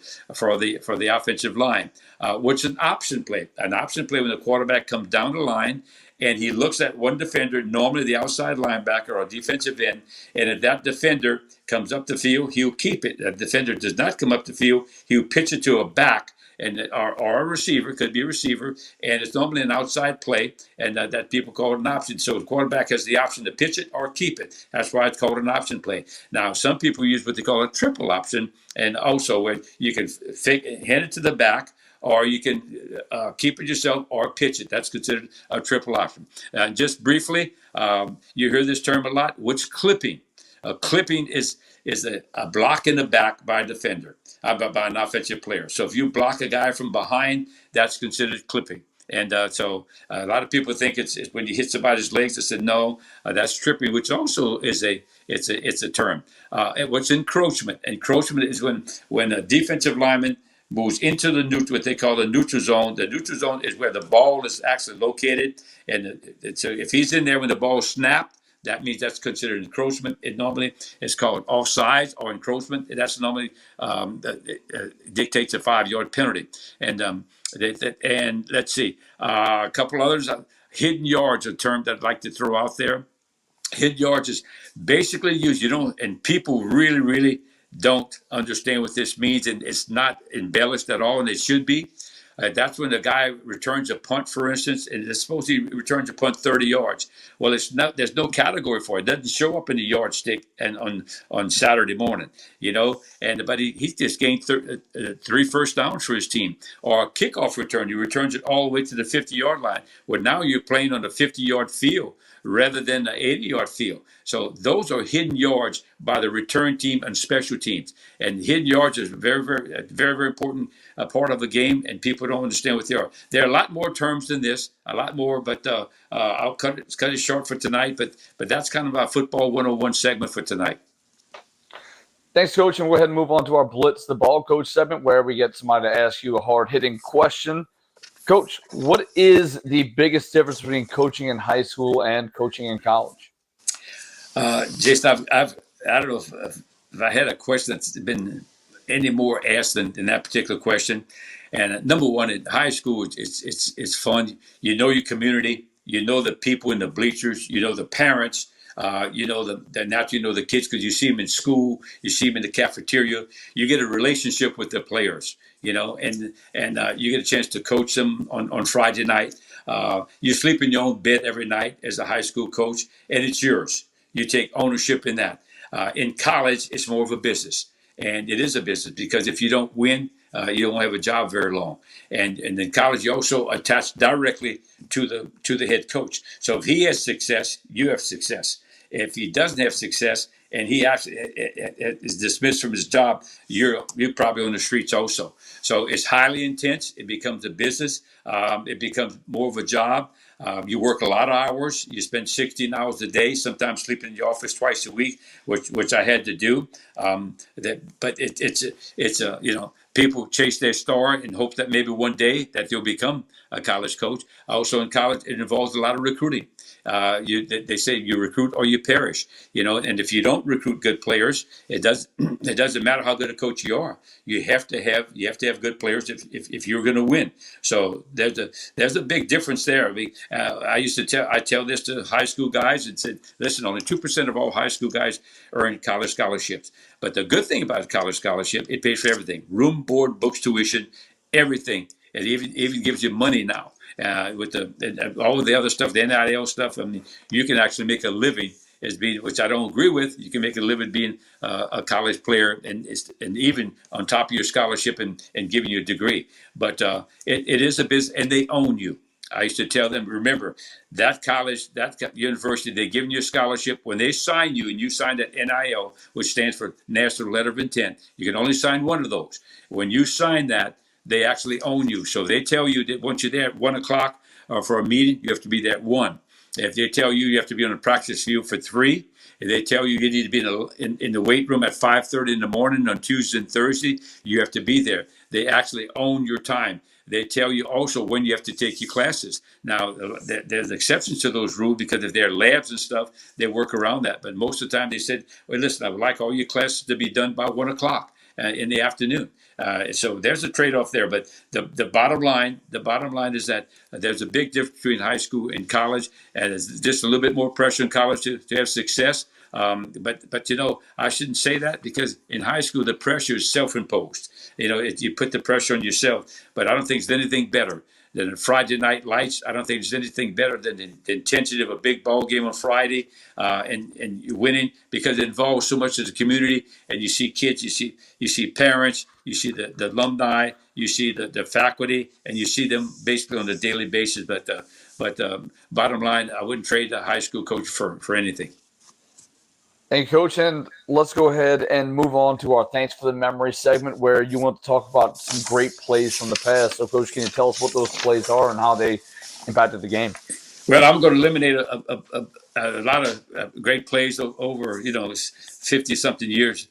the offensive line. What's an option play? An option play when the quarterback comes down the line and he looks at one defender, normally the outside linebacker or defensive end, and if that defender comes up the field, he'll keep it. If that defender does not come up the field, he'll pitch it to a back or a receiver, could be a receiver, and it's normally an outside play, and that people call it an option. So the quarterback has the option to pitch it or keep it. That's why it's called an option play. Now, some people use what they call a triple option, and also where you can hand it to the back, or you can keep it yourself or pitch it. That's considered a triple option. Just briefly, you hear this term a lot. What's clipping? Clipping is a block in the back by a defender, by an offensive player. So if you block a guy from behind, that's considered clipping. And so a lot of people think it's when you hit somebody's legs. I said no, that's tripping, which also is it's a term. And what's encroachment? Encroachment is when a defensive lineman moves into what they call the neutral zone. The neutral zone is where the ball is actually located, and so if he's in there when the ball is snapped, that means that's considered encroachment. It normally is called offsides or encroachment. That's normally dictates a 5-yard penalty. And and let's see, a couple others. Hidden yards, a term that I'd like to throw out there. Hidden yards is basically used, and people really, really don't understand what this means, and it's not embellished at all, and it should be. That's when the guy returns a punt, for instance, and it's supposed he returns a punt 30 yards. Well, it's not. There's no category for it. It doesn't show up in the yardstick and on Saturday morning, but he just gained 3 first downs for his team. Or a kickoff return, he returns it all the way to the 50-yard line. Well, now you're playing on the 50-yard field rather than the 80-yard field. So those are hidden yards by the return team and special teams. And hidden yards is very, very, very, very important part of the game, and people don't understand what they are. There are a lot more terms than this, a lot more, but I'll cut it short for tonight. But that's kind of our Football 101 segment for tonight. Thanks, Coach. And we'll go ahead and move on to our Blitz the Ball Coach segment, where we get somebody to ask you a hard-hitting question. Coach, what is the biggest difference between coaching in high school and coaching in college? Jason, I don't know if I had a question that's been any more asked than that particular question. And number one, in high school, it's fun. You know your community. You know the people in the bleachers. You know the parents. You know the kids because you see them in school. You see them in the cafeteria. You get a relationship with the players. And you get a chance to coach them on Friday night. You sleep in your own bed every night as a high school coach, and it's yours. You take ownership in that. In college, it's more of a business, and it is a business because if you don't win, you don't have a job very long. And in college, you also attach directly to the head coach. So if he has success, you have success. If he doesn't have success and he actually is dismissed from his job, you're probably on the streets also. So it's highly intense. It becomes a business. It becomes more of a job. You work a lot of hours. You spend 16 hours a day, sometimes sleeping in the office twice a week, which I had to do. But it's people chase their star and hope that maybe one day that they'll become a college coach. Also in college, it involves a lot of recruiting. They say you recruit or you perish, and if you don't recruit good players, it doesn't matter how good a coach you are. You have to have good players if you're going to win. So there's a big difference there. I tell this to high school guys and said, listen, only 2% of all high school guys earn college scholarships. But the good thing about a college scholarship, it pays for everything: room, board, books, tuition, everything. It even gives you money now. With all of the other stuff, the NIL stuff, I mean, you can actually make a living which I don't agree with. You can make a living being a college player and even on top of your scholarship and giving you a degree. But it is a business, and they own you. I used to tell them, remember, that college, that university, they're giving you a scholarship. When they sign you and you sign that NIL, which stands for National Letter of Intent, you can only sign one of those. When you sign that, they actually own you. So they tell you that once you're there at 1 o'clock for a meeting, you have to be there at 1. If they tell you have to be on the practice field for 3, if they tell you need to be in the weight room at 5:30 in the morning on Tuesday and Thursday, you have to be there. They actually own your time. They tell you also when you have to take your classes. Now, there's exceptions to those rules because if there are labs and stuff, they work around that. But most of the time they said, well, listen, I would like all your classes to be done by 1 o'clock in the afternoon. So there's a trade-off there. But the bottom line is that there's a big difference between high school and college, and it's just a little bit more pressure in college to have success. But I shouldn't say that because in high school the pressure is self-imposed. You put the pressure on yourself. But I don't think there's anything better than Friday night lights. I don't think there's anything better than the intensity of a big ball game on Friday and winning, because it involves so much of the community. And you see kids, you see parents, you see the alumni, you see the faculty, and you see them basically on a daily basis. But bottom line, I wouldn't trade a high school coach for anything. Thank you, Coach. And let's go ahead and move on to our Thanks for the Memory segment, where you want to talk about some great plays from the past. So, Coach, can you tell us what those plays are and how they impacted the game? Well, I'm going to eliminate a lot of great plays over 50-something years,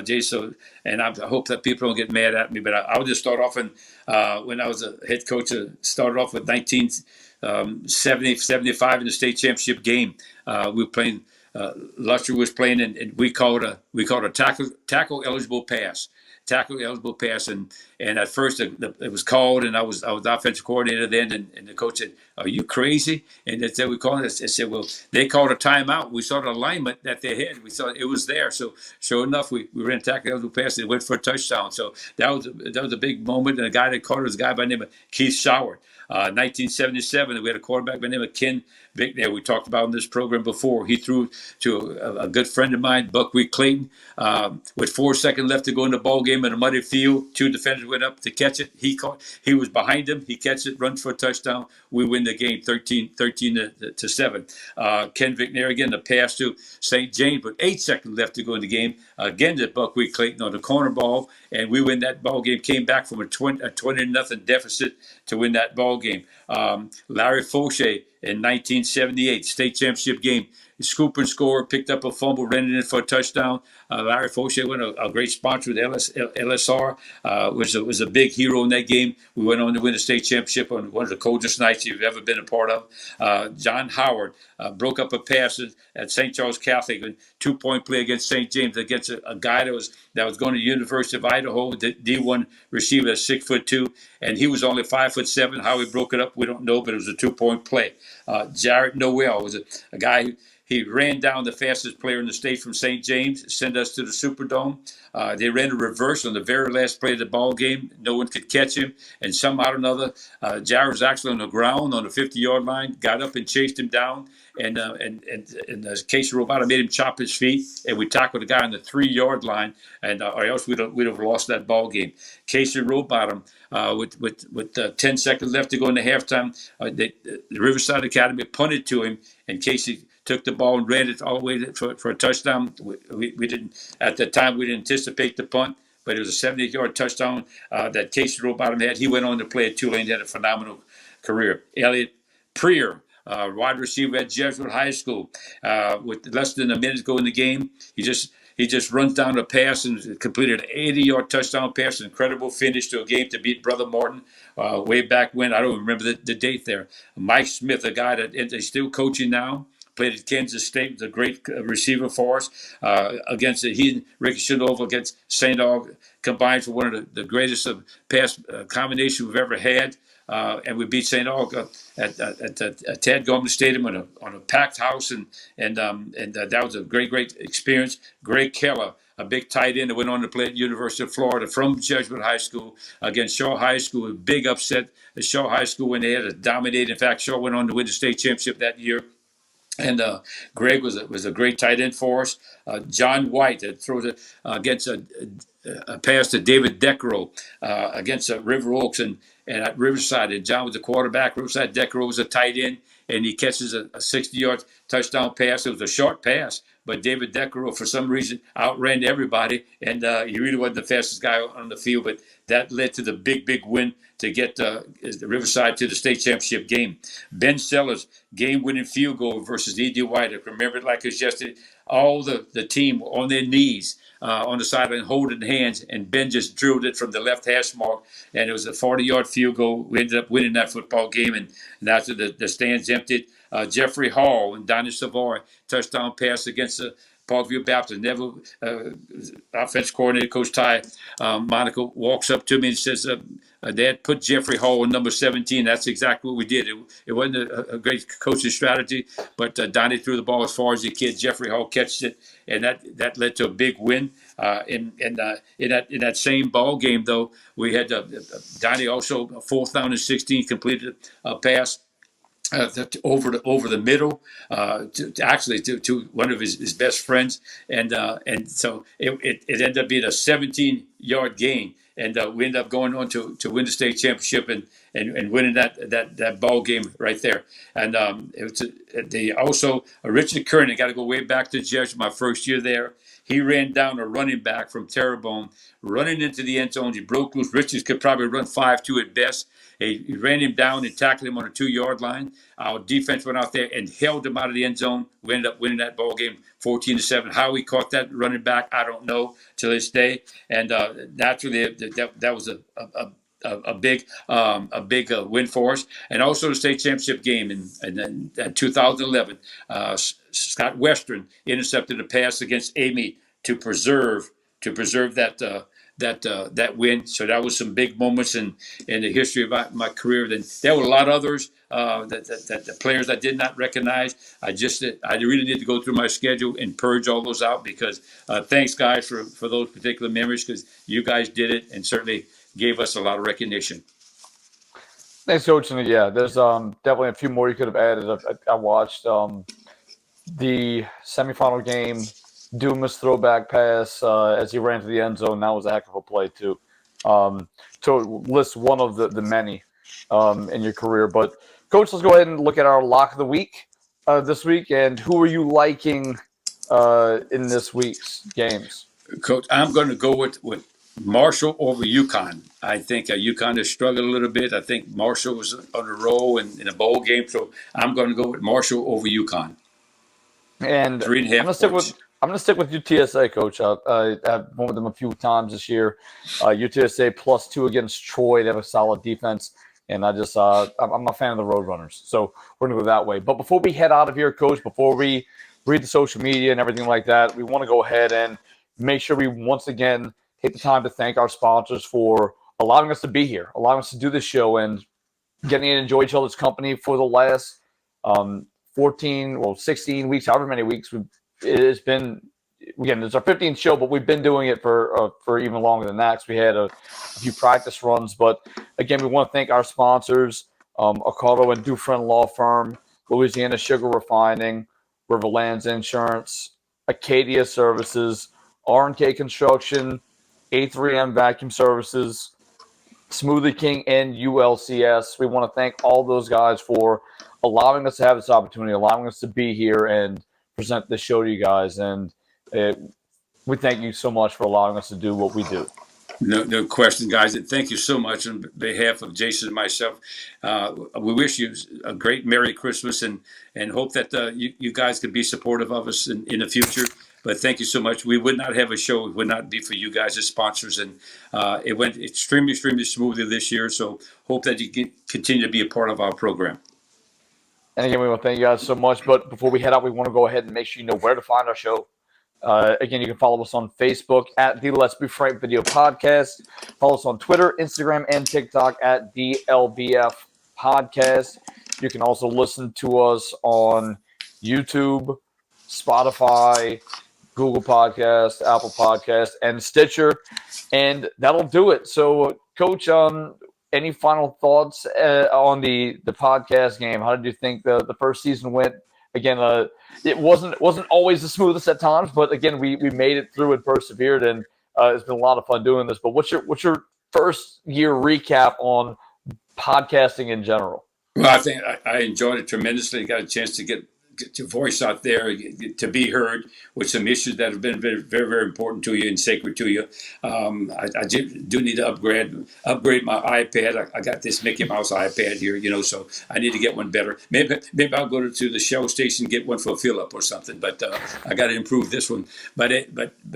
Jay. So, and I hope that people don't get mad at me. But I'll just start off. And when I was a head coach, started off with 75 in the state championship game. We were playing. Lutcher was playing, and we called a tackle eligible pass. Tackle eligible pass, and at first it was called, and I was the offensive coordinator then, and the coach said, "Are you crazy?" And they said, "We called it." I said, "Well, they called a timeout. We saw the alignment that they had. We saw it was there. So sure enough, we ran tackle eligible pass, and it went for a touchdown. So that was a big moment. And the guy that caught it was a guy by the name of Keith Showard. 1977, we had a quarterback by the name of Ken Vick there. We talked about in this program before. He threw to a good friend of mine, Buckwheat Clayton, with 4 seconds left to go in the ball game in a muddy field. 2 defenders went up to catch it. He was behind him. He catches it, runs for a touchdown. We win the game 13 to 7. Ken Vick there again, the pass to St. James with 8 seconds left to go in the game. Again, to Buckwheat Clayton on the corner ball, and we win that ball game. Came back from a 20-0 deficit to win that ball game. Larry Fauché in 1978 state championship game. Scoop and score, picked up a fumble, ran it in for a touchdown. Larry Fauché went a great sponsor with LSR. Was a big hero in that game. We went on to win the state championship on one of the coldest nights you've ever been a part of. John Howard broke up a pass at St. Charles Catholic, a 2-point play against St. James against a guy that was going to University of Idaho, the D1 receiver, 6'2", and he was only 5'7". How he broke it up, we don't know, but it was a 2-point play. Jarrett Noel was a guy who he ran down the fastest player in the state from St. James, sent us to the Superdome. They ran a reverse on the very last play of the ball game. No one could catch him. And somehow or another, Jarrett was actually on the ground on the 50-yard line, got up and chased him down. And Casey Roboto made him chop his feet, and we tackled the guy on the 3-yard line, and or else we'd have lost that ball game. Casey Roboto, with 10 seconds left to go in the halftime, the Riverside Academy punted to him, and Casey took the ball and ran it all the way for a touchdown. We didn't, at the time, we didn't anticipate the punt, but it was a 78-yard touchdown that Casey Roboto had. He went on to play at Tulane, had a phenomenal career. Elliot Preer, wide receiver at Jesuit High School, with less than a minute to go in the game, he just runs down a pass and completed an 80-yard touchdown pass, an incredible finish to a game to beat Brother Martin way back when. I don't remember the date there. Mike Smith, a guy that is still coaching now, played at Kansas State, was a great receiver for us. Against he and Ricky Shadova against St. Aug combined for one of the greatest pass combinations we've ever had. And we beat St. Aug at Tad Gorman Stadium on a packed house, and that was a great experience. Greg Keller, a big tight end that went on to play at University of Florida from Jesuit High School against Shaw High School. A big upset at Shaw High School when they had a dominated. In fact, Shaw went on to win the state championship that year. And Greg was a great tight end for us. John White that throws it against a pass to David Deckero against River Oaks and at Riverside. And John was the quarterback. Riverside Deckero was a tight end, and he catches a 60-yard touchdown pass. It was a short pass, but David Deckero, for some reason, outran everybody, and he really wasn't the fastest guy on the field. But that led to the big win to get the Riverside to the state championship game. Ben Sellers, game-winning field goal versus E.D. White. I remember it like it was yesterday. All the team on their knees on the sideline holding hands, and Ben just drilled it from the left hash mark, and it was a 40-yard field goal. We ended up winning that football game, and after the stands emptied, Jeffrey Hall and Donnie Savoy touchdown pass against the Parkview Baptist. Never offense coordinator, Coach Ty Monica, walks up to me and says, Dad, put Jeffrey Hall in number 17. That's exactly what we did. It wasn't a great coaching strategy, but Donnie threw the ball as far as he could. Jeffrey Hall catched it, and that led to a big win. In that same ball game, though, we had Donnie also, 4th down and 16, completed a pass over the middle to one of his best friends, and so it ended up being a 17-yard gain, and we ended up going on to win the state championship and winning that ball game right there. And it was Richard Kernan, got to go way back to Jesuit, my first year there. He ran down a running back from Terrebonne, running into the end zone. He broke loose. Richards could probably run 5'2" at best. He ran him down and tackled him on a 2-yard line. Our defense went out there and held him out of the end zone. We ended up winning that ball game 14-7. How we caught that running back, I don't know to this day. And naturally, that was a big win for us, and also the state championship game in 2011. Scott Western intercepted a pass against Amy to preserve that win. So that was some big moments in the history of my career. Then there were a lot of others that the players I did not recognize. I really need to go through my schedule and purge all those out, because thanks guys for those particular memories, because you guys did it and certainly gave us a lot of recognition. Thanks, Coach. And yeah, there's definitely a few more you could have added. I watched the semifinal game, Dumas throwback pass as he ran to the end zone. That was a heck of a play too. To list one of the many in your career. But Coach, let's go ahead and look at our lock of the week this week. And who are you liking in this week's games? Coach, I'm going to go with Marshall over UConn. I think UConn has struggled a little bit. I think Marshall was on a roll in a bowl game. So I'm going to go with Marshall over UConn. And 3.5 points. I'm going to stick with UTSA, Coach. I've won with them a few times this year. UTSA +2 against Troy. They have a solid defense. And I'm a fan of the Roadrunners. So we're going to go that way. But before we head out of here, Coach, before we read the social media and everything like that, we want to go ahead and make sure we once again take the time to thank our sponsors for allowing us to be here, allowing us to do this show, and getting to enjoy each other's company for the last 16 weeks, however many weeks it's been. Again, it's our 15th show, but we've been doing it for even longer than that, because we had a few practice runs. But again, we want to thank our sponsors, Ocado and Dufresne Law Firm, Louisiana Sugar Refining, Riverlands Insurance, Acadia Services, R&K Construction, A3M Vacuum Services, Smoothie King, and ULCS. We want to thank all those guys for allowing us to have this opportunity, allowing us to be here and present this show to you guys. And we thank you so much for allowing us to do what we do. No question, guys. And thank you so much on behalf of Jason and myself. We wish you a great Merry Christmas and hope that you guys can be supportive of us in the future. But thank you so much. We would not have a show. It would not be for you guys as sponsors. And it went extremely, extremely smoothly this year. So hope that you can continue to be a part of our program. And again, we want to thank you guys so much. But before we head out, we want to go ahead and make sure you know where to find our show. Again, you can follow us on Facebook at the Let's Be Frank Video Podcast. Follow us on Twitter, Instagram, and TikTok at the LBF Podcast. You can also listen to us on YouTube, Spotify, Google Podcast, Apple Podcast, and Stitcher. And that'll do it. So, Coach, any final thoughts on the podcast game? How did you think the first season went? Again, it wasn't always the smoothest at times, but again, we made it through and persevered, and it's been a lot of fun doing this. But what's your first year recap on podcasting in general? Well, I think I enjoyed it tremendously. Got a chance to get your voice out there, to be heard with some issues that have been very, very, very important to you and sacred to you. I do need to upgrade my iPad. I got this Mickey Mouse iPad here, so I need to get one better. Maybe I'll go to the Shell station and get one for a fill up or something. But I got to improve this one. But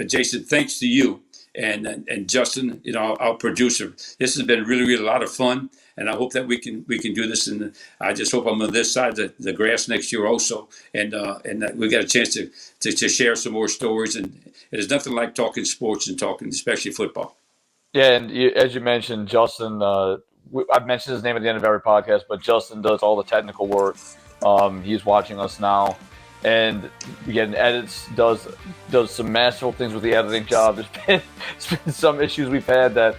Jason, thanks to you and Justin, our producer. This has been really, really a lot of fun. And I hope that we can do this. And I just hope I'm on this side of the grass next year also. And that we got a chance to share some more stories. And there's nothing like talking sports and talking, especially football. Yeah, and as you mentioned, Justin, I've mentioned his name at the end of every podcast, but Justin does all the technical work. He's watching us now. And again, edits, does some masterful things with the editing job. There's been some issues we've had that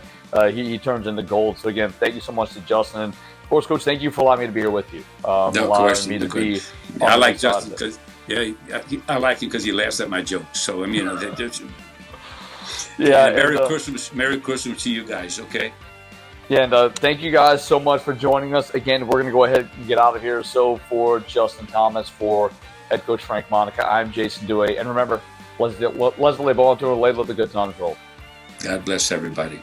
he turns into gold. So again, thank you so much to Justin. And of course, Coach, thank you for allowing me to be here with you. No question. I like Justin because I like him because he laughs at my jokes. So Merry Christmas to you guys. Okay. Yeah, and thank you guys so much for joining us. Again, we're going to go ahead and get out of here. So for Justin Thomas, for head coach Frank Monica, I'm Jason Duhe. And remember, let's let the ball to a lay, let the good times roll. God bless everybody.